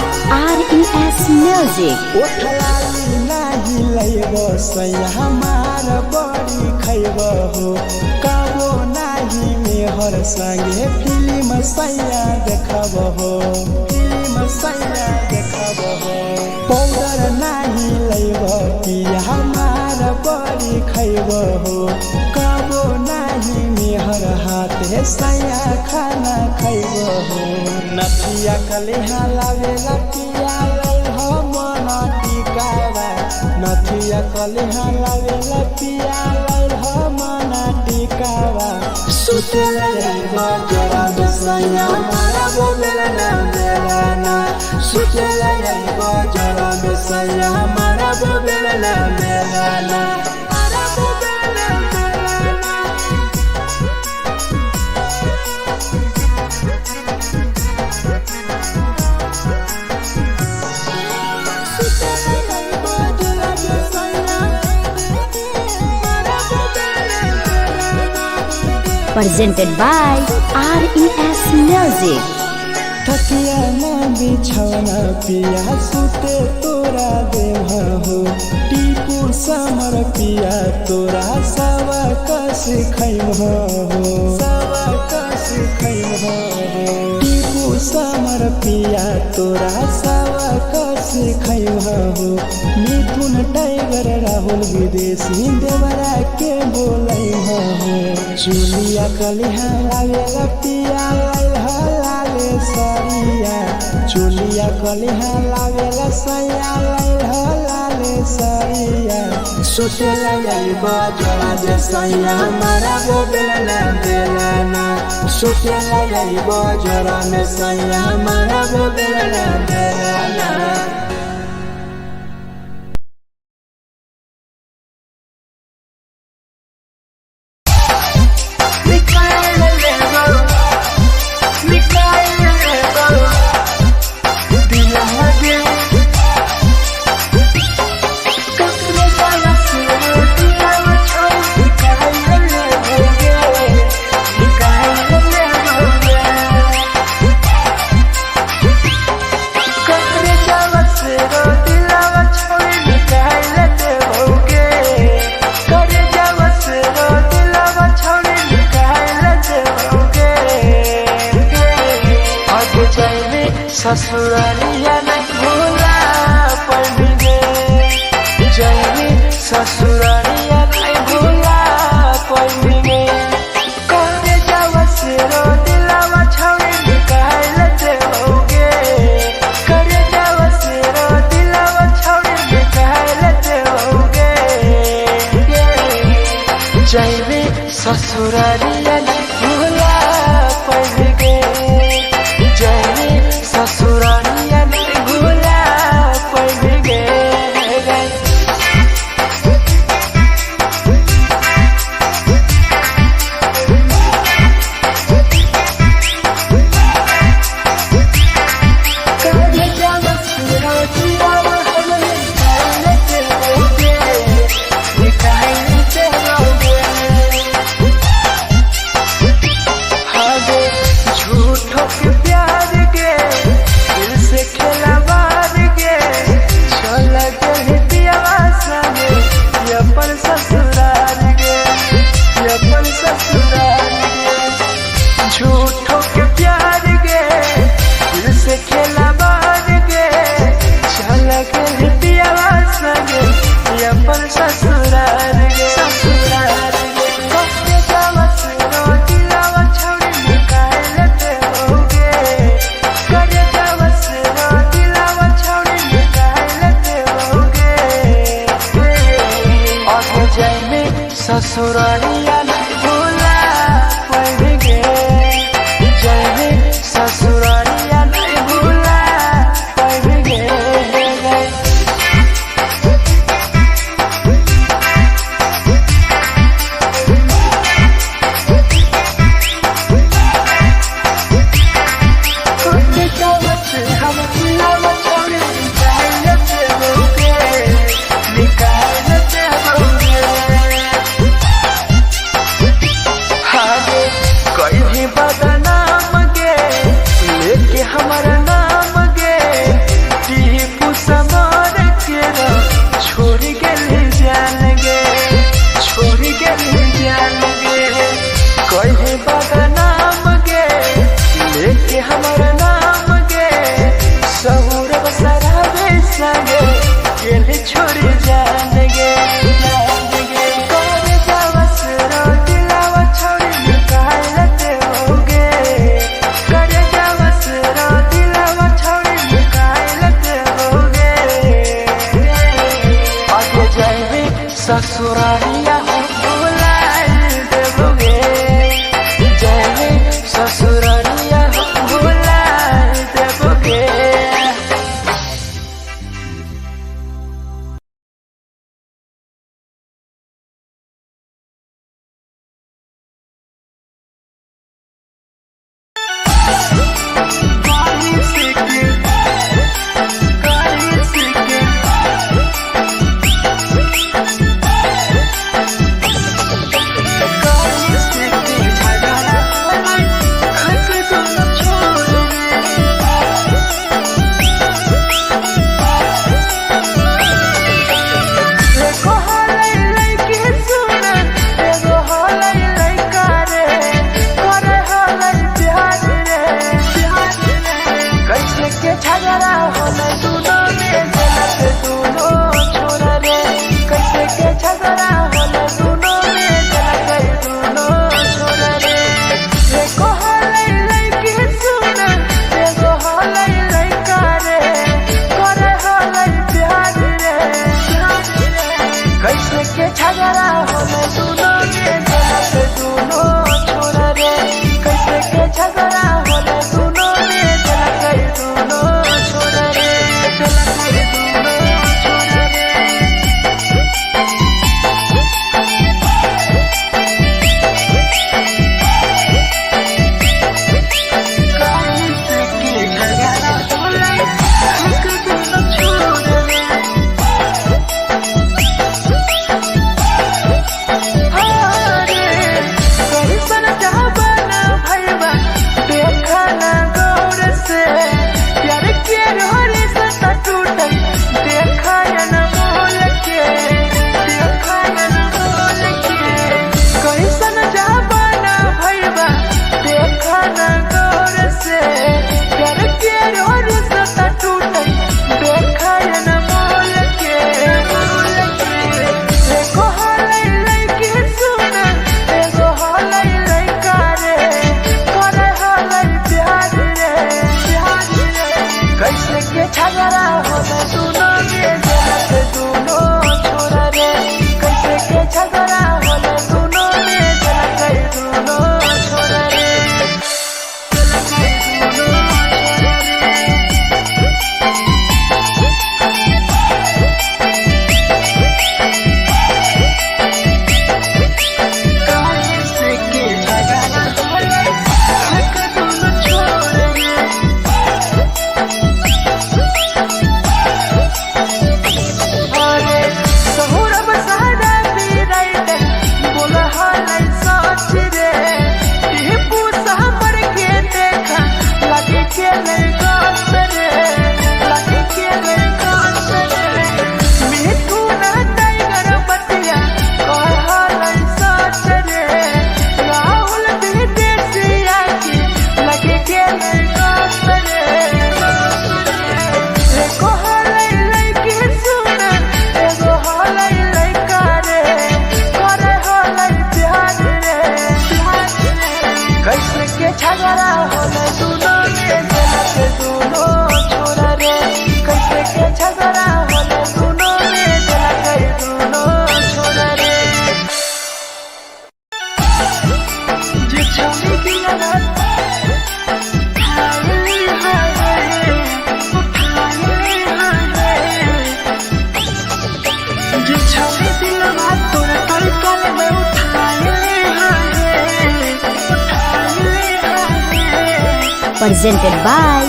Speaker 1: RES Music.
Speaker 2: ओठलाली नाही लैबो सैया हमार बड़ी खैबो हो काबो नाही मेहर संगे फिल्म सैया देखबो हो फिल्म सैया देखबो हो पाउडर नाही लैबो पिया हमार बड़ी खैबो हो काबो नाही मेहर हाथे सैया खाना खैबो हो नथिया कलिहा लावेला पिया मना टिकावा नथिया कलिहा लावेला पिया मना टिकावा सुते लैबा जरा सैया मारा बोलेला ना बेलाना सुते लैबा जरा सैया मारा बोलेला ना बेलाना
Speaker 1: Presented by RES Music.
Speaker 2: थकिया ना बिछौना पिया सुते तोरा देह हो टीपू समर पिया तोरा सवा कस खैम हो सवा कस खैम हो टीपू समर पिया तोरा सवा कस खैम हो मिथुन टाइगर राहुल विदेशी देवरा के बोलै हो चुलिया कलिहा लावेला पिया लाले सरिया चुलिया कलिहा लावेला सैया लाले सरिया सुते लैबा जरा सैया मारा बोलेला ना बेलाना सुते लैबा जरा सैया मारा बोलेला ना बेलाना ससुरालिया नहीं भूला पड़ेंगे जाएंगे ससुरालिया नहीं भूला पड़ेंगे करे जावा से रो दिलावा छावे निकाल देओगे करे जावा से रो दिलावा छावे निकाल देओगे जाएंगे ससुरालिया नहीं भूला पड़ेंगे जाएंगे ससुरालिया नहीं भूला पड़ेंगे ससुरालिया नहीं भूला पाएंगे, जाएंगे ससुरालिया नहीं भूला पाएंगे। छोड़ी जाएंगे करे जावस रो दिलावा छोड़ी निकाल लेते होगे, करे जावस रो दिलावा छोड़ी निकाल लेते होगे। आगे जाएंगे ससुरालिया भुला देवोगे, जाएंगे ससुरालिया भुला देवोगे।
Speaker 1: presented by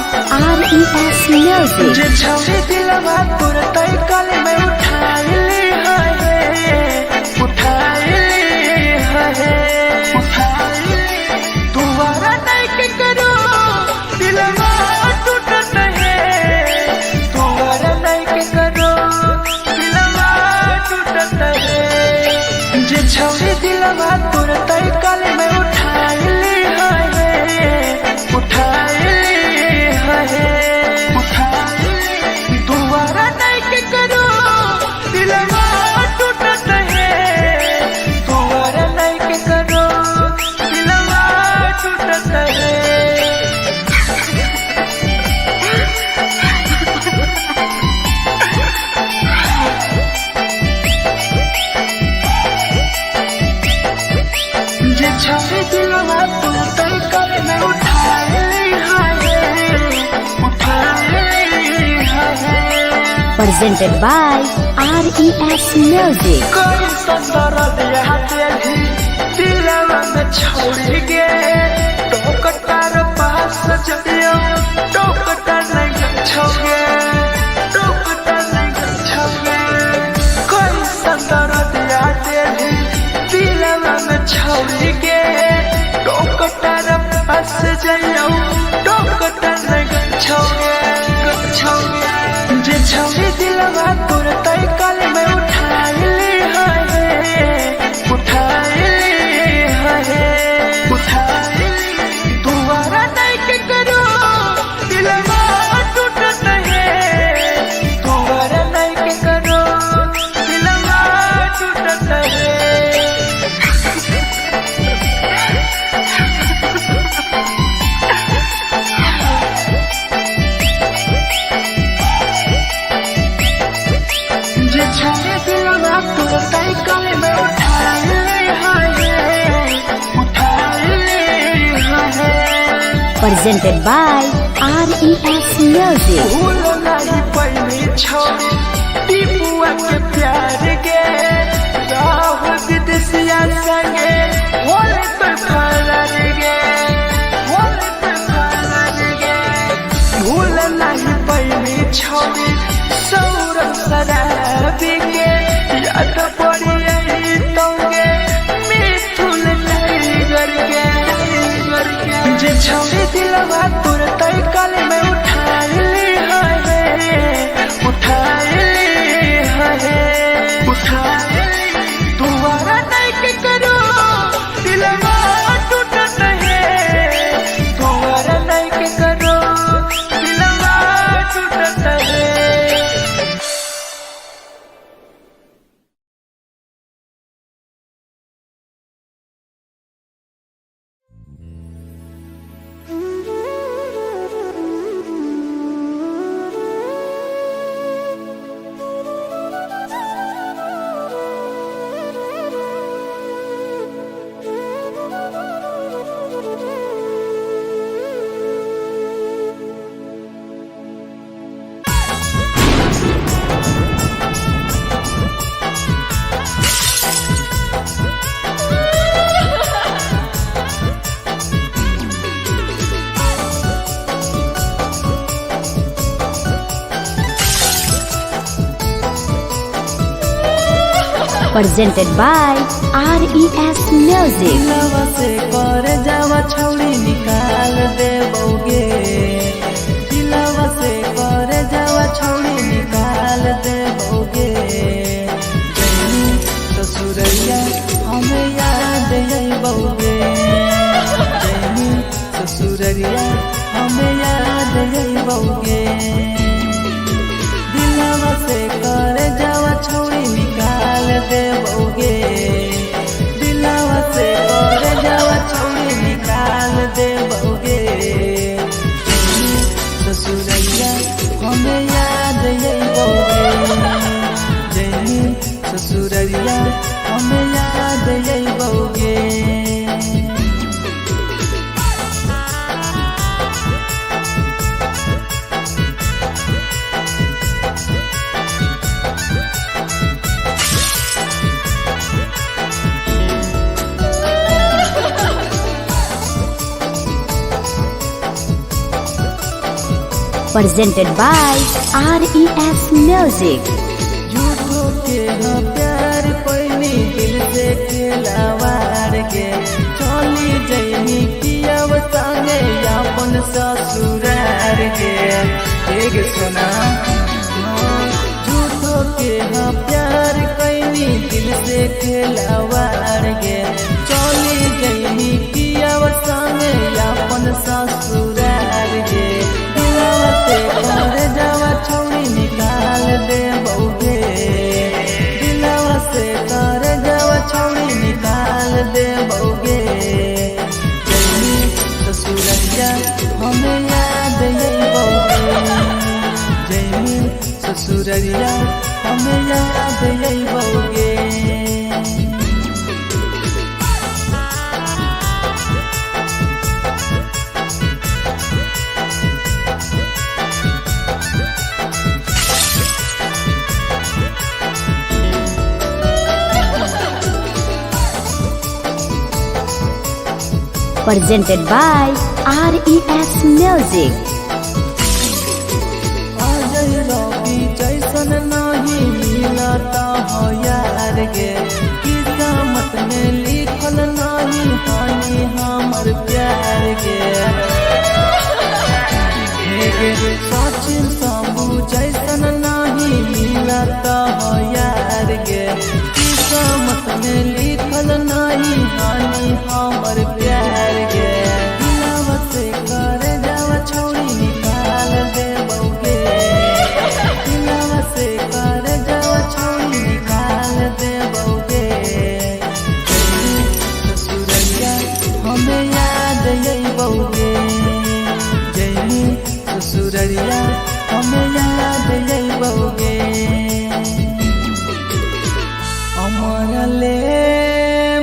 Speaker 1: RES Music.
Speaker 2: जे छौरी दिलवा तोर तई कल में उठाइली है तुम्हारा नहीं के करो दिलवा टूटत है तुम्हारा नहीं के करो दिलवा टूटत है जे छौरी दिलवा तोर तई कल में उठाइली है तुम्हारा नहीं के करो दिलवा टूटत है तुम्हारा नहीं के करो दिलवा टूटत है जे छवि दिलवा तुम तई कल में उठाइली है
Speaker 1: Presented by RES Music.
Speaker 2: कोई संदर दिया तेरी दिलवा में छोड़ी गे टोकटार पास जदियो टोकटार नहीं छोगे टोकटार नहीं छोगे कोई संदर दिया तेरी दिलवा में छोड़ी गे टोकटार पास जइयो टोकटार नहीं छोगे जे छवि दिलवा तोर तई कल में उठाइली है तुम्हारा नहीं के करो दिलवा टूटत है तुम्हारा नहीं के करो दिलवा टूटत है जे छवि दिलवा तोर तई कल में उठाइली है
Speaker 1: Presented by RES Music.
Speaker 2: भूल नहीं पैनी छोड़ी टीपुआ के प्यार गे राहुल विदेशिया संगे होले तो फरार गे भूल नहीं पैनी छोड़ी सौरभ शराबी के याद पड़ी यही तोगे मिथुन टाइगर के जे छवि दिलवा तोर तई कल में उठाइली है तुम्हारा नहीं के करो दिलवा टूटत है तुम्हारा नहीं के करो दिलवा टूटत है
Speaker 1: Presented by RES Music.
Speaker 3: दिलवा से कर जावा छौड़ी निकाल देबोगे दिलवा से कर जावा छौड़ी निकाल देबोगे जैनी ससुरैया हमें याद अइबोगे जैनी ससुरैया हमें याद अइबोगे दिलवा से कर जावा छौड़ी निकाल देबोगे दिलवा से कर जावा छौड़ी निकाल देबोगे
Speaker 1: presented by RES Music.
Speaker 3: झूठो के हाँ प्यार पैनी दिल से खिलावार के चली जैनी किया संगे अपन ससुरार के एक सुना झूठो के हाँ प्यार कैनी दिल से खिलावार के चली जैनी किया संगे अपन ससुरार के दिलावते घर जावा छौड़ी निकाल दे बउगे दिलावा से घर जावा छौड़ी निकाल दे बउगे जैनी ससुरैया हमें याद यही बउगे जैनी ससुरैया हमें याद यही बउगे
Speaker 1: Presented by RES Music.
Speaker 3: Ajay रवि जैसन नहीं मिलता हो यार गे किस्मत में लिखल नहीं हानि हमर प्यार गे सचिन शंभू जैसन नहीं मिलता हो यार गे किस्मत में लिखल नहीं हानि हमर प्यार गे दिलावा से कर जावा छौड़ी निकाल दे बउगे दिलावा से कर जावा छौड़ी निकाल दे बउगे ससुरैया हमें याद यही बउगे जैनी ससुरैया हमें याद यही बउगे अमर ले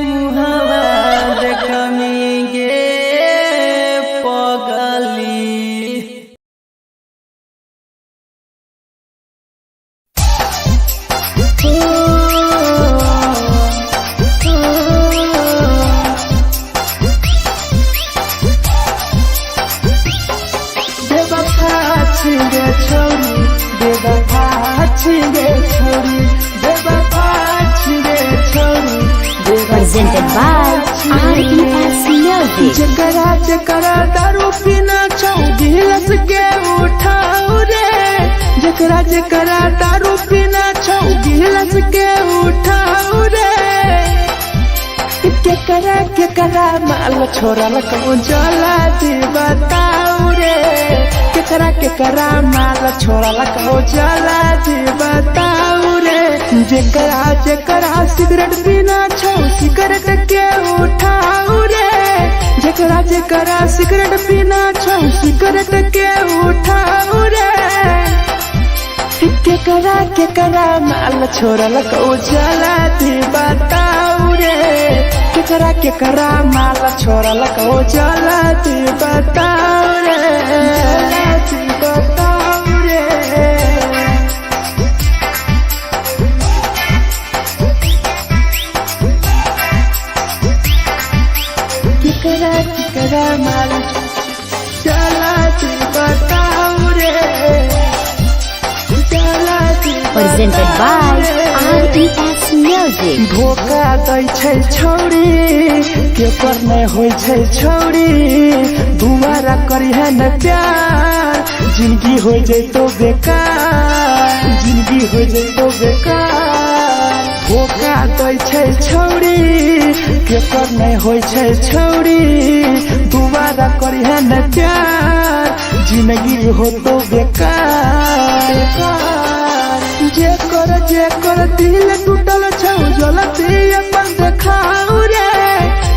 Speaker 3: मुहावा देखमी गे पगली
Speaker 2: छिगे छोरी बेवफा छिगे छोरी बेवफा छिगे छोरी
Speaker 1: Presented by RES Music.
Speaker 2: जकरा जकरा दारू पीना छौ गिलास के उठाओ रे जकरा जकरा दारू पीना छौ गिलास के उठाओ रे केकरा माल छोड़ल कहूँ जला दी बताओ रे केकरा माल छोड़ल कहूँ जला दी बताओ रे जेकरा जेकरा सिगरेट पीना छौ सिगरेट के उठाओ रे जेकरा जेकरा सिगरेट पीना छौ सिगरेट के उठाओ रे केकरा माल छोड़ल कहूँ जला दी बताओ रे केकरा माल छोड़ल कहूँ जला दी बताओ रे जला दी बताओ रे केकरा माल जला दी बताओ रे जला दी
Speaker 1: Presented by RES Music.
Speaker 2: धोखा दै छै छौड़ी केकर नहीं होय छै छौड़ी दुबारा करिहे न प्यार जिंदगी हो जैतो बेकार जिंदगी हो जैतो बेकार धोखा दै छै छौड़ी केकर नहीं होय छै छौड़ी दुबारा करिहे न प्यार जिंदगी हो तो बेकार जेकर दिल टूटल छौ जलती अपन देखाओ रे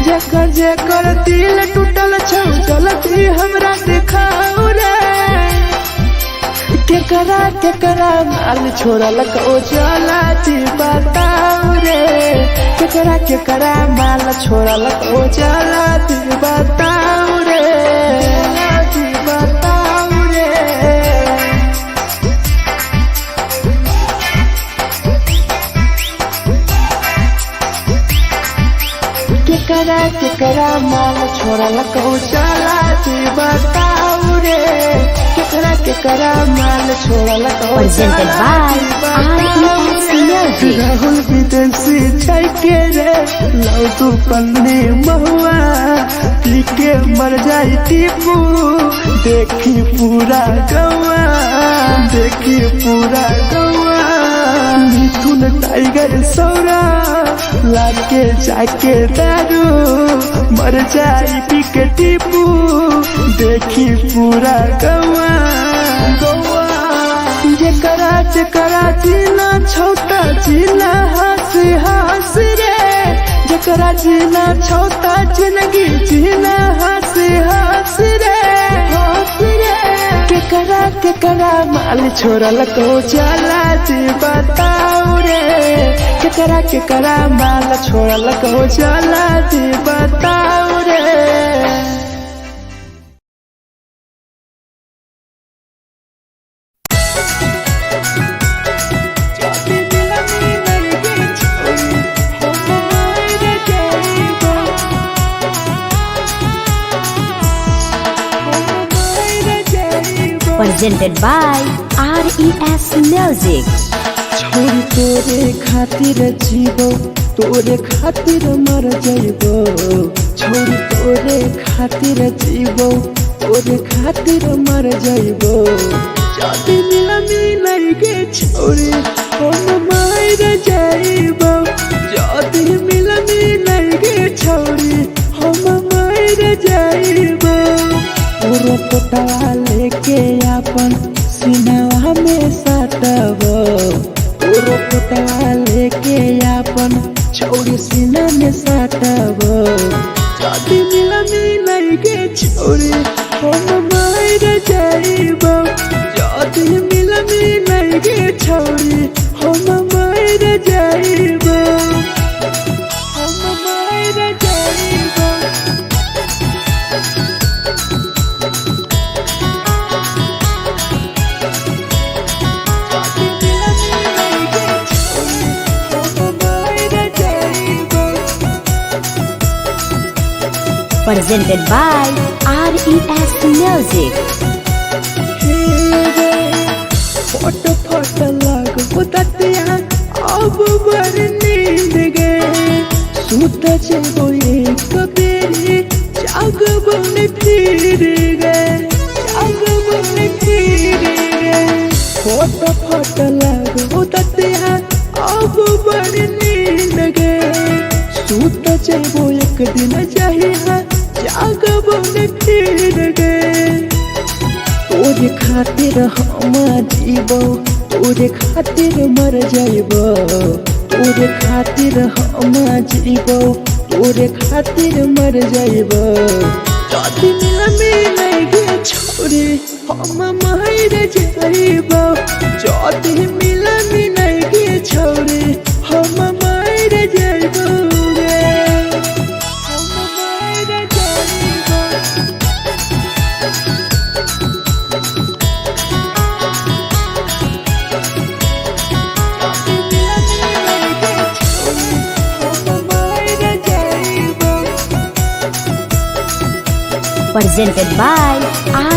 Speaker 2: जेकर दिल टूटल छौ जलती हमरा देखाओ रे केकरा माल छोड़ल कहूँ जलती बताओ रे केकरा माल छोड़ल कहूँ जलती बताओ रे जलती बताओ रे केकरा माल छोड़ल कहूँ चला बताओ रे केकरा केकरा माल छोड़ल को
Speaker 1: Presented by RES Music.
Speaker 2: Rahul विदेशी छै के रे लौ तू पन्नी महुआ पी के मर जाई टीपू देखी पूरा गौआ देखी पूरा गौआ मिथुन टाइगर सौरा लाके जाके दारू मर जाई पी के टीपू देखी पूरा गौआ गौआ जेकरा जेकरा जीना छोटा जीना हंस हंस रे जेकरा जीना छोटा जिंदगी जीना हंस हंस रे हंस रे केकरा केकरा माल छोड़ल को जाला जी बताओ रे केकरा केकरा माल छोड़ल को जाला जी बताओ रे।
Speaker 1: Presented by RES Music.
Speaker 2: छोड़ तोरे खातिर जीवो तोरे खातिर मर जाइबो छोड़ तोरे खातिर जीवो तोरे खातिर मर जाइबो जाति मिला मिलाई के छोड़ी हम मर जाइबो जाति मिला मिलाई के छोड़ी हम मर जाइबो पूरा पोटवा लेके अपन सीनावा में साटबो पूरा पोटवा लेके अपन छौड़ी सीना में साटबो जाति मिला मिलाई के छोड़ी हम मर जाइबो जाति मिला मिलाई के छोड़ी हम मर जाइबो हम मर जाइबो।
Speaker 1: Presented by RES Music.
Speaker 2: फोट फोट लगो ततिया अब बर नींद गए सूत जेबो एक बेरी जागबो ने फिर गए जागबो ने फिर गए फोट फोट लगो ततिया अब बर नींद गए सूत जेबो एक दिन चाहिए जागबो ने फिर गए तोरे खातिर हम जीवो तोरे खातिर मर जाइबो तोरे खातिर हम जीवो तोरे खातिर मर जाइबो जाति मिला मिलाई के छोड़ी हम मर जाइबो जाति मिला मिलाई के छोड़ी हम मर जाइबो हम मर जाइबो।
Speaker 1: Presented by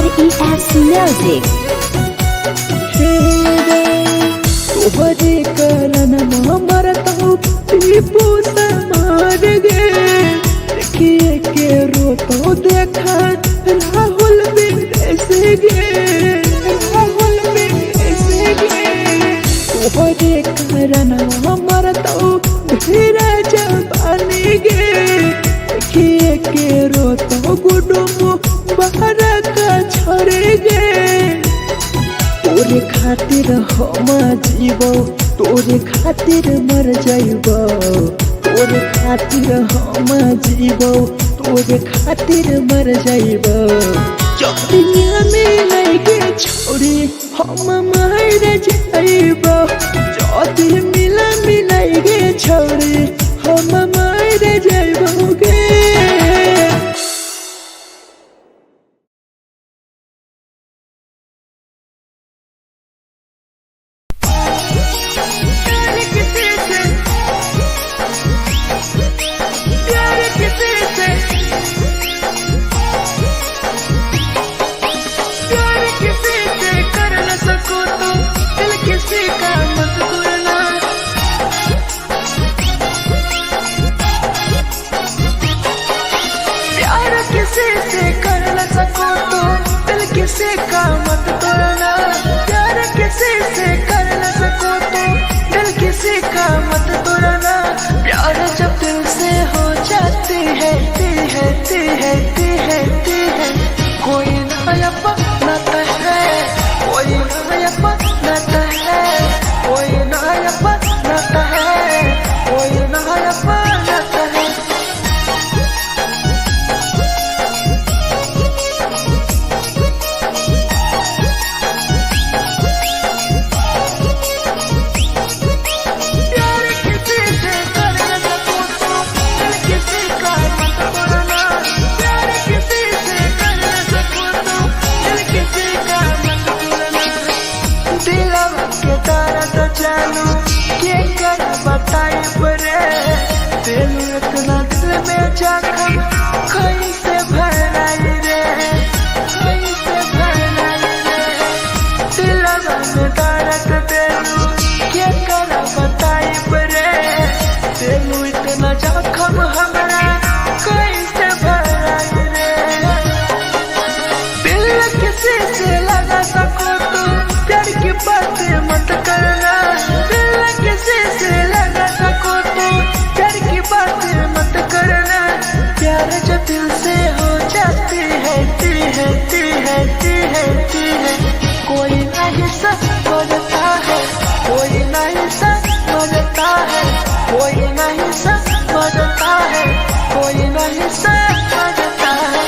Speaker 1: RES Music.
Speaker 2: तोहरे करन मरत हूँ टीपू से मार गे देखिए के रोतो देखा राहुल विदेश गे राहुल विदेश गे तोहरे करन मरत हूँ धीरे जवानी गे देखिए के रोतो गुडुमो बाहर का छोड़ गे तोरे खातिर हम जीवो तोरे खातिर मर जाइबो तोरे खातिर हम जीवो तोरे खातिर मर जाइबो जाति मिला मिलाई के छोड़ी हम मर जाइबो जाति मिला मिलाई के छोड़ी हम मर जाइबो गे। जालू के कर बताई बरे दिल इतना दिल में जखम कैसे भराई रे कैसे भराई रे दिलवा में दर्द देलू के कर बताई बरे दिल इतना जखम हमरा कैसे भराई रे दिल किसी से लगा सको तो प्यार की बातें मत करना दिल किसी से लगा सको तो प्यार की बातें मत करना प्यार जो दिल से हो जाती है कोई नहीं समझता है कोई नहीं समझता है कोई नहीं समझता है कोई नहीं समझता है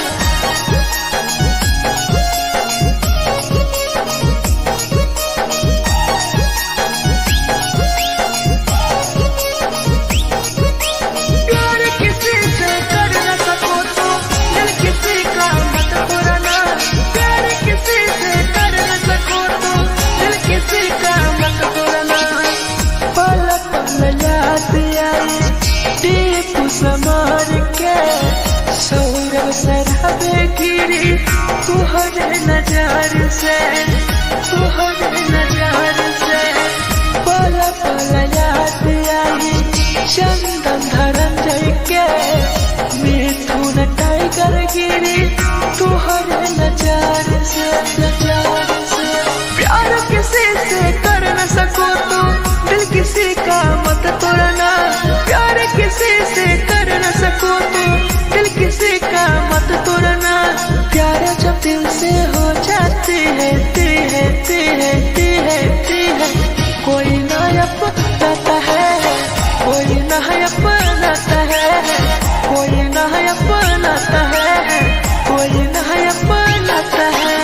Speaker 2: प्यार किसी से कर न सको तो दिल किसी का मत पुराना प्यार किसी से कर न सको तो दिल किसी का मत पुराना पल पल याद आई टीपू समार के सौरभ शराबे गिरी तुहरे नजर से पल पल याद आई चंदन धरंजय के मिथुन टाइगर गिरी तुहरे नजर से प्यार किसी से कर न सको तो दिल किसी का मत तोड़ना प्यार किसी से कर न सको तो दिल किसी का मत तोड़ना प्यार जब दिल से हो जाती है कोई ना अपनाता है कोई ना अपनाता है कोई ना अपनाता है कोई ना अपनाता है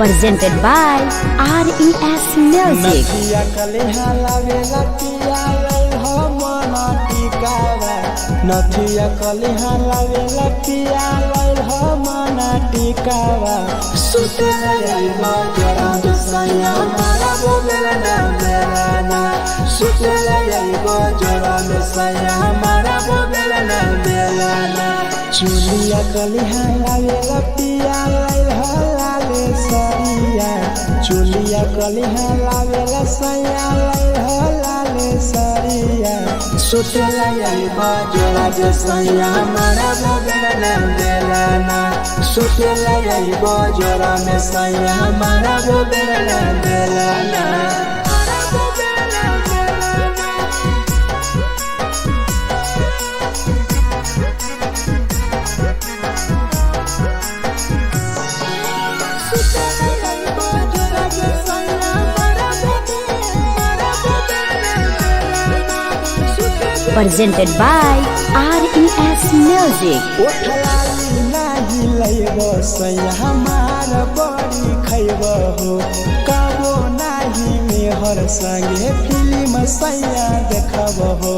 Speaker 1: Presented by RES Music.
Speaker 3: नथिया कलिहा लावेला पिया लई हो मना टिकावा नथिया कलिहा लावेला पिया लई हो मना टिकावा सुतला जाइबा जरा सैया मारा बोलेला ना बेलाना सुतला जाइबा जरा सैया मारा बोलेला ना बेलाना चुलिया कलिहा लावेला पिया लई हो लाले सरिया चुलिया कलिहा लावेला सैया लई हो लाले सरिया सुतला जाइबा जरा सैया मारा बोलेला ना बेलाना सुतला जाइबा जरा सैया मारा बोलेला ना बेलाना
Speaker 1: Presented by RES Music.
Speaker 3: ओठलाली नाही लैबो सैया हमार बड़ी खैबो हो कबो नाही मेहर संगे फिल्म सैया देखबो हो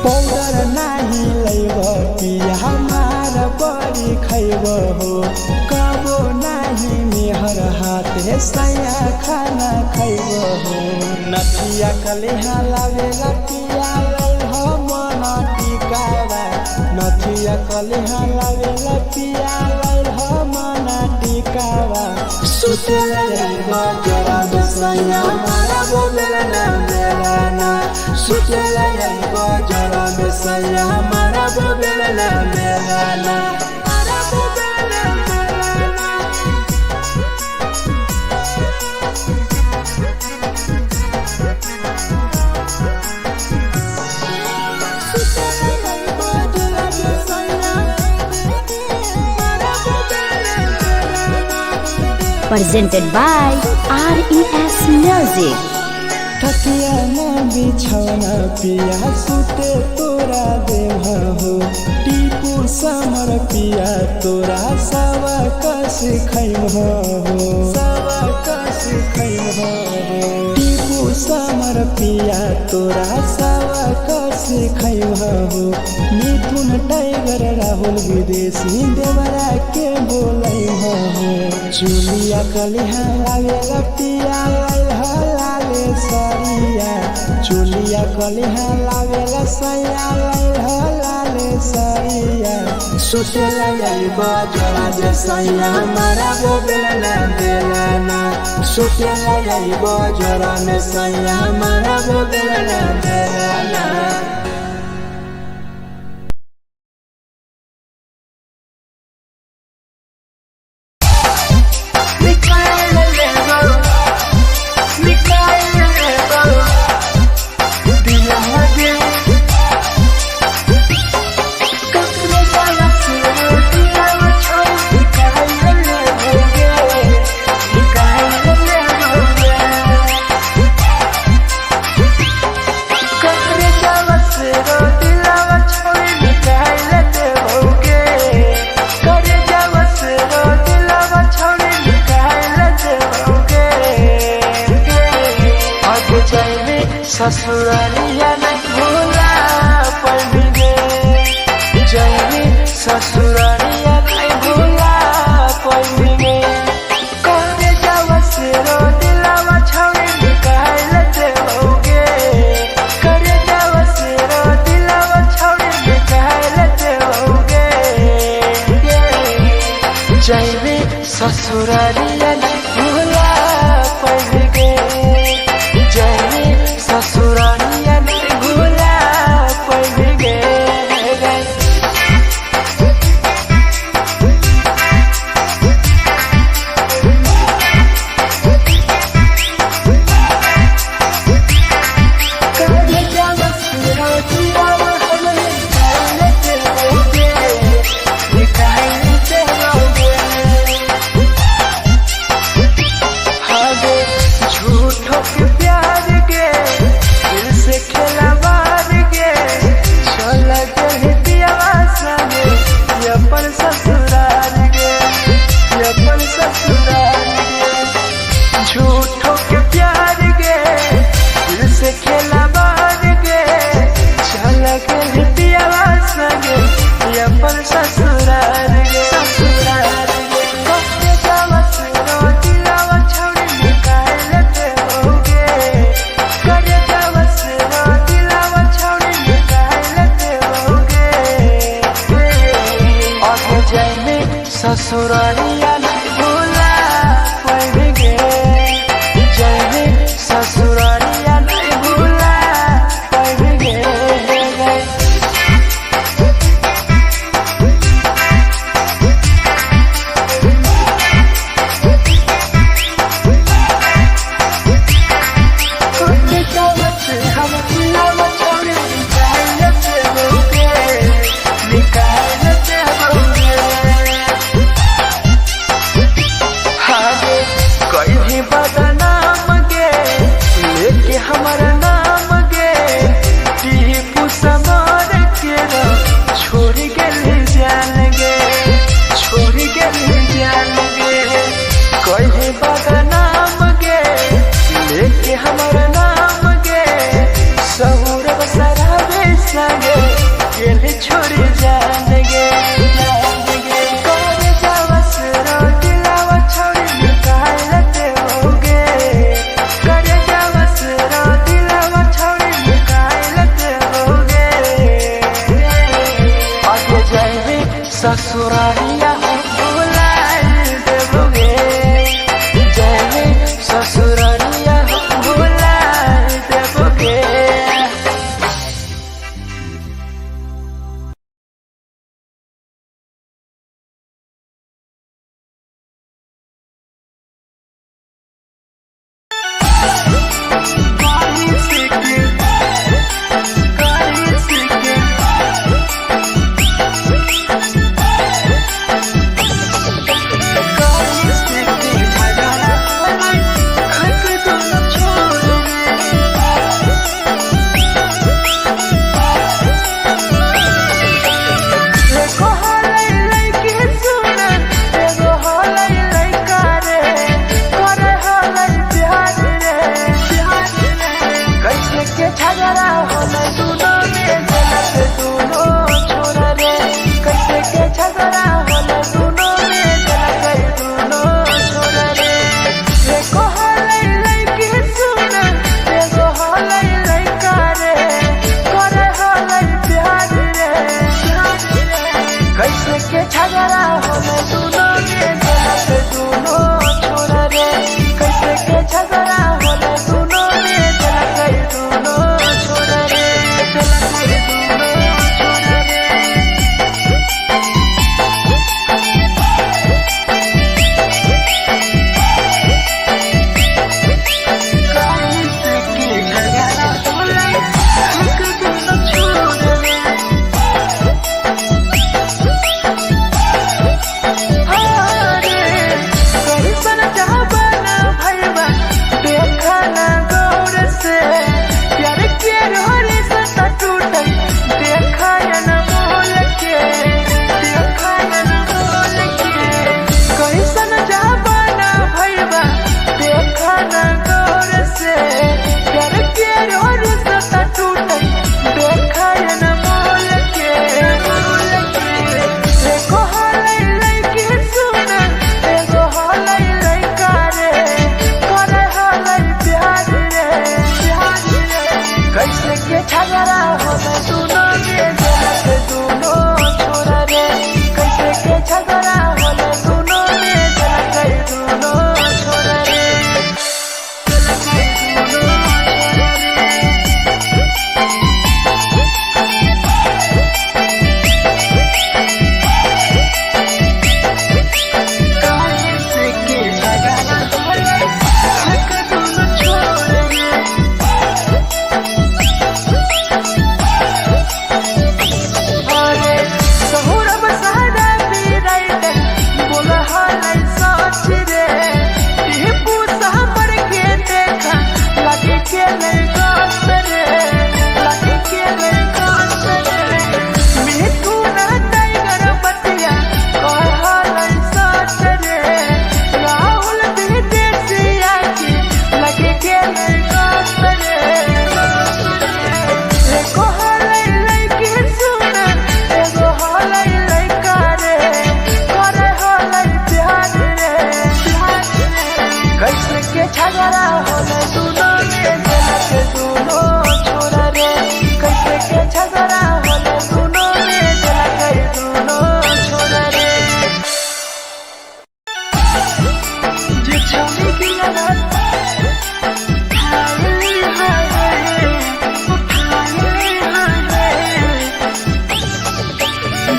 Speaker 3: पाउडर नाही लैबो पिया हमार बड़ी खैबो हो कबो नाही मेहर हाथे सैया खाना खैबो हो नथिया कलिहा लावेला पिया लई हो मना टिकावा नथिया कलिहा लावेला पिया लई हो मना टिकावा सुतला जाइबा जरा सैया मारा बोलेला ना बेलाना सुतला जाइबा जरा सैया मारा बोलेला ना बेलाना
Speaker 1: Presented by RES Music.
Speaker 3: तकिया ना बिछौना पिया सुते तोरा देह हो टीपू समर पिया तोरा सवा कस खैम हो सवा कस खैम हो टीपू समर पिया तोरा सवा कस खैम हो मिथुन टाइगर राहुल विदेशी देवरा के बोलै हो चुलिया कलिहा लागेला पिया लाले सरिया चुलिया कलिहा लागेला सैया लाले सरिया सुतेला जाइबा जोड़ा जे सैया मारा वो बेला बेलाना सुतेला जाइबा जोड़ा में सैया मारा वो बेला बेलाना
Speaker 2: ससुरालिया नहीं भूला पड़ेंगे जाएंगे ससुरालिया नहीं भूला पड़ेंगे करे जावा से रो दिलावा छावे निकाल देओगे करे जावा से रो दिलावा छावे निकाल देओगे जाएंगे ससुरालिया नहीं भूला पड़ेंगे ससुरालिया नहीं भूला पड़ेंगे झूठों के प्यार के दिल से खेला मार के चला गए दियावा संगे अपन ससुराल के अपन ससुराल के झूठों के प्यार के दिल से खेला मार के चला गए दियावा संगे अपन ससुराल के ससुराल ससुरालिया नहीं भूला पड़ेंगे जाएंगे ससुरालिया नहीं भूला पड़ेंगे झगड़ा होले दोनों में जलत दोनों छोरा रे कैसे के झगड़ा होले दोनों में जलत दोनों छोरा रे एको हलै लइकी सुन एगो हलै लइका रे करे हलै प्यार रे कैसे के झगड़ा होले दोनों में जलत दोनों छोरा रे कैसे के झगड़ा होले दोनों में जलत दोनों छोरा रे जलत दोनों छोरा रे कैसे के झगड़ा होले दोनों छोरा रे झगड़ा होले दोनों में जलत दोनों छोरा रे कैसे के झगड़ा होले दोनों में जलत दोनों छोरा रे जलत दोनों छोरा रे कैसे के झगड़ा होले दोनों छोरा रे कैसे के झगड़ा होले दोनों में जलत दोनों छोरा रे कैसे के झगड़ा होले दोनों में जलत दोनों छोरा रे जे छौरी की लगत हाय हाय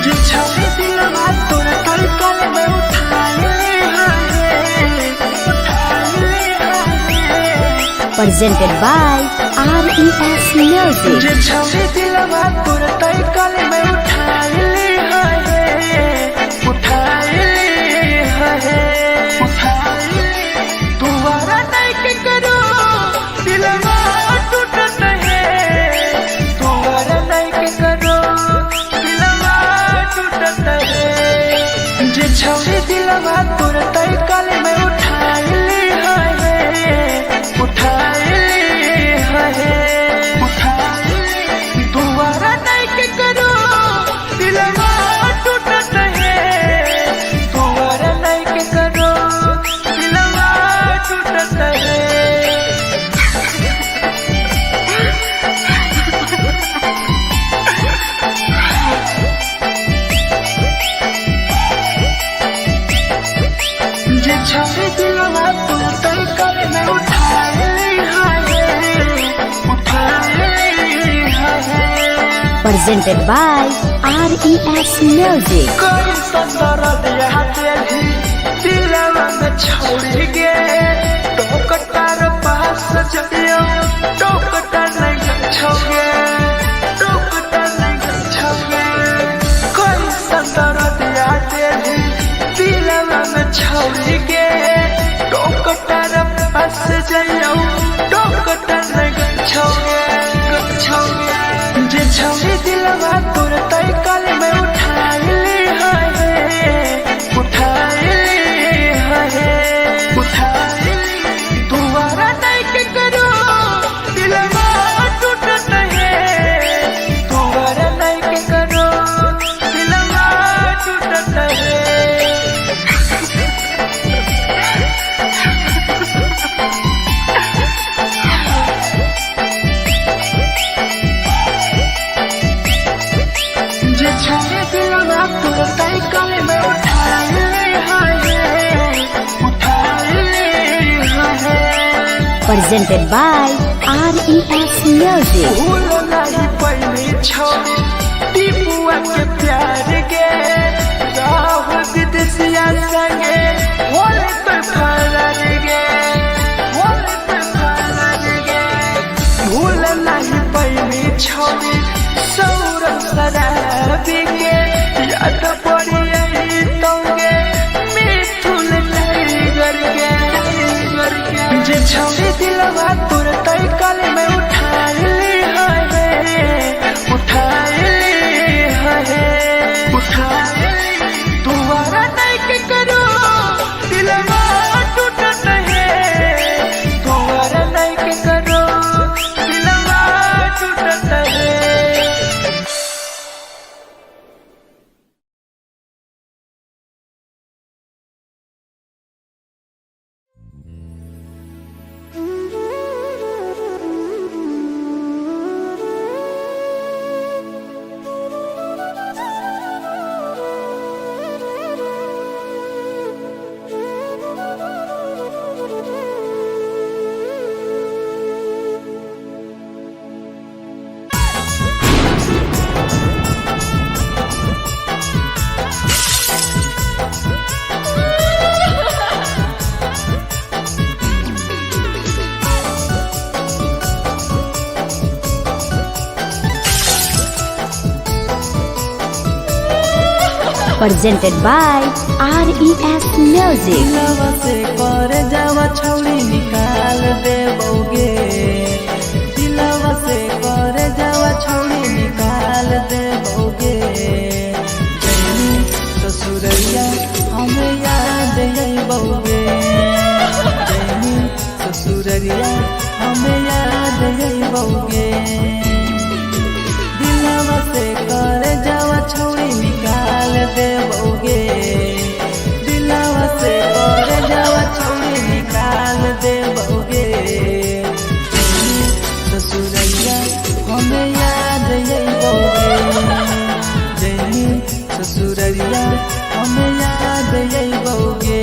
Speaker 2: जे छौरी की लगत तोरा कल में उठाए
Speaker 1: presented by RES Music.
Speaker 2: जे छौरी दिलवा तोर तई कल में उठाए तुम्हारा नहीं के करो दिलवा टूटत है तुम्हारा नहीं के करो दिलवा टूटत है जे छौरी दिलवा तोर तई कल में उठाए दोबारा नहीं के करो दिलवा टूटत है दोबारा नहीं के करो दिलवा टूटत है जे छौरी दिलवा तू तई कल में उठाए
Speaker 1: Presented by RES Music.
Speaker 2: कोई संदर दिया तेरी दिलवा में छोड़ गे टोकटार पास जइयो टोकटार नहीं छोगे टोकटार नहीं छोगे कोई संदर दिया तेरी दिलवा में छोड़ गे टोकटार पास जइयो टोकटार नहीं छोगे जे छौरी दिलवा तोर तई कल में उठाए दोबारा नहीं के करो दिलवा टूट
Speaker 1: presented by RES Music.
Speaker 2: भूल नहीं पहली छौरी टीपुआ के प्यार गे राह विदेशिया संगे होले तो फरार गे होले तो फरार गे भूल नहीं पहली छौरी सौरभ शराबी गे याद पड़ी यही तोगे मिठुन टाइगर गे जे छौरी दिलवा तुरंत कल में उठा ली तुम्हारा नहीं के करो दिलवा टूटत है तुम्हारा नहीं के करो दिलवा टूटत है।
Speaker 1: Presented by RES Music.
Speaker 3: दिलवा से कर जावा छौरी निकाल देबोगे दिलवा से कर जावा छौरी निकाल देबोगे जैनी ससुरैया हमें याद अइबोगे जैनी ससुरैया हमें याद अइबोगे दिलवा से कर जावा छौरी निकाल देबोगे दिलवा से कर जावा छौरी निकाल देबोगे ससुरैया हमें याद अइबोगे जैनी ससुरैया हमें याद अइबोगे।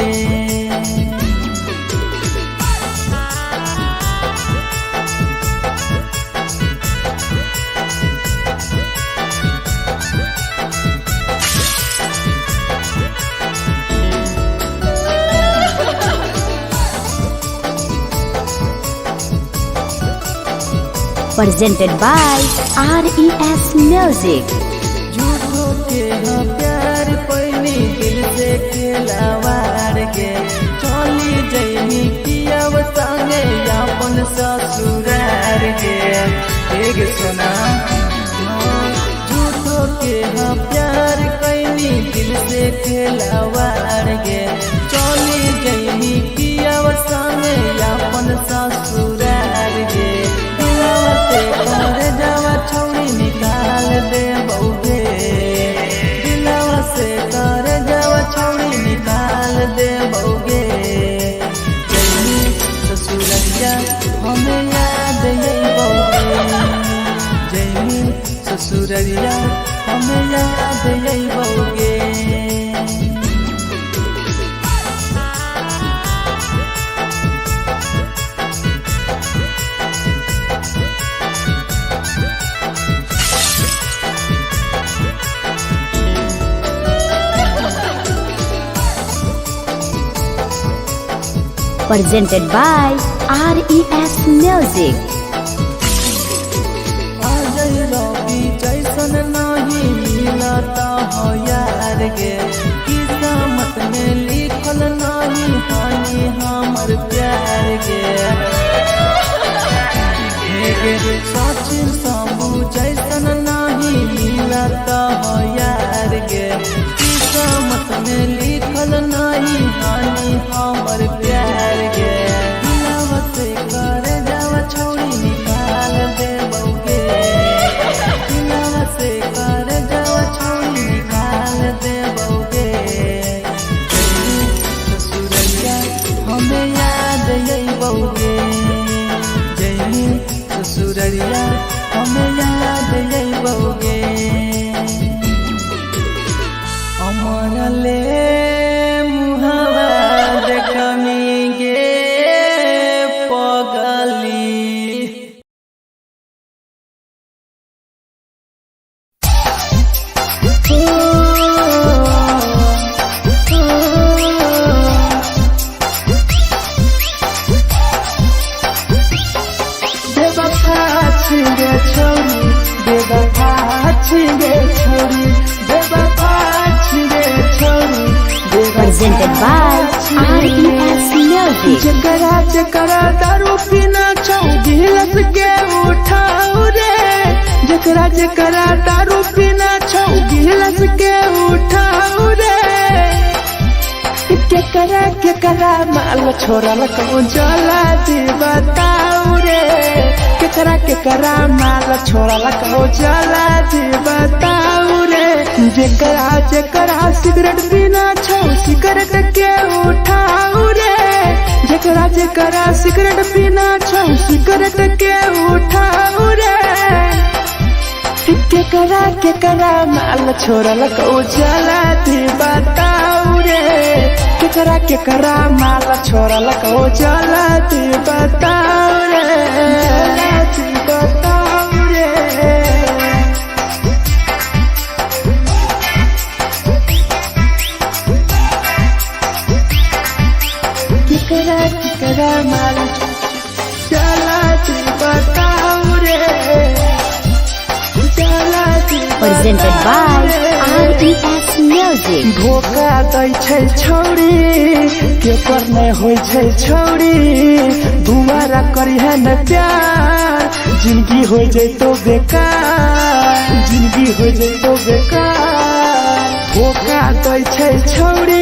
Speaker 1: Presented by RES Music.
Speaker 3: झूठो के हाँ प्यार पैनी दिल से खिलावार के चली जैनी पियाव संगे अपन ससुरार के एक सुना झूठो के हाँ प्यार कैनी दिल से खिलावार के चली जैनी पियाव संगे अपन ससुरार के दिलवा से कर जावा छौरी निकाल देबोगे दिलवा से कर जावा छौरी निकाल देबोगे जैनी ससुरैया हमें याद अइबोगे जैनी ससुरैया हमें याद अइबोगे।
Speaker 1: Presented by RES Music.
Speaker 3: रवि जैसन नहीं मिलता हो यार गे किस्मत में लिखल नहीं हानि हमर प्यार गे सचिन शंभू जैसन नहीं मिलता हो यार गे किस्मत में लिखल नहीं हानि हमर प्यार गे दिलवा से कर जावा छौरी
Speaker 2: बेवफा छिगे छोरी, बेवफा छिगे छोरी, बेवफा छिगे छोरी,
Speaker 1: Presented by RES Music.
Speaker 2: जकरा जकरा दारू पीना छौ गिलास के उठाऊ रे, जकरा जकरा दारू पीना छौ गिलास के उठाऊ रे, केकरा केकरा माल छोड़ल कहूँ जला दी बताऊ रे, केकरा केकरा माल छोड़ल कहूँ जला दी बताऊ रे, जेकरा जेकरा सिगरेट पीना छौ सिगरेट के उठाऊ रे, जेकरा जेकरा सिगरेट पीना छौ सिगरेट के उठाऊ रे, केकरा केकरा माल छोड़ल कहूँ जला दी बताऊ रे, केकरा केकरा माल छोड़ल कहूँ जला दी बताऊ रे, जला दी बताऊ रे। केकरा केकरा माल जला दी बताऊ रे, जला दी
Speaker 1: Presented by RES Music.
Speaker 2: धोखा दै छै छौरी, केकर नहीं होइ छै छौरी, दुबारा करिहे न प्यार, जिंदगी हो जैतो बेकार, जिंदगी हो जैतो बेकार, धोखा दै छै छौरी।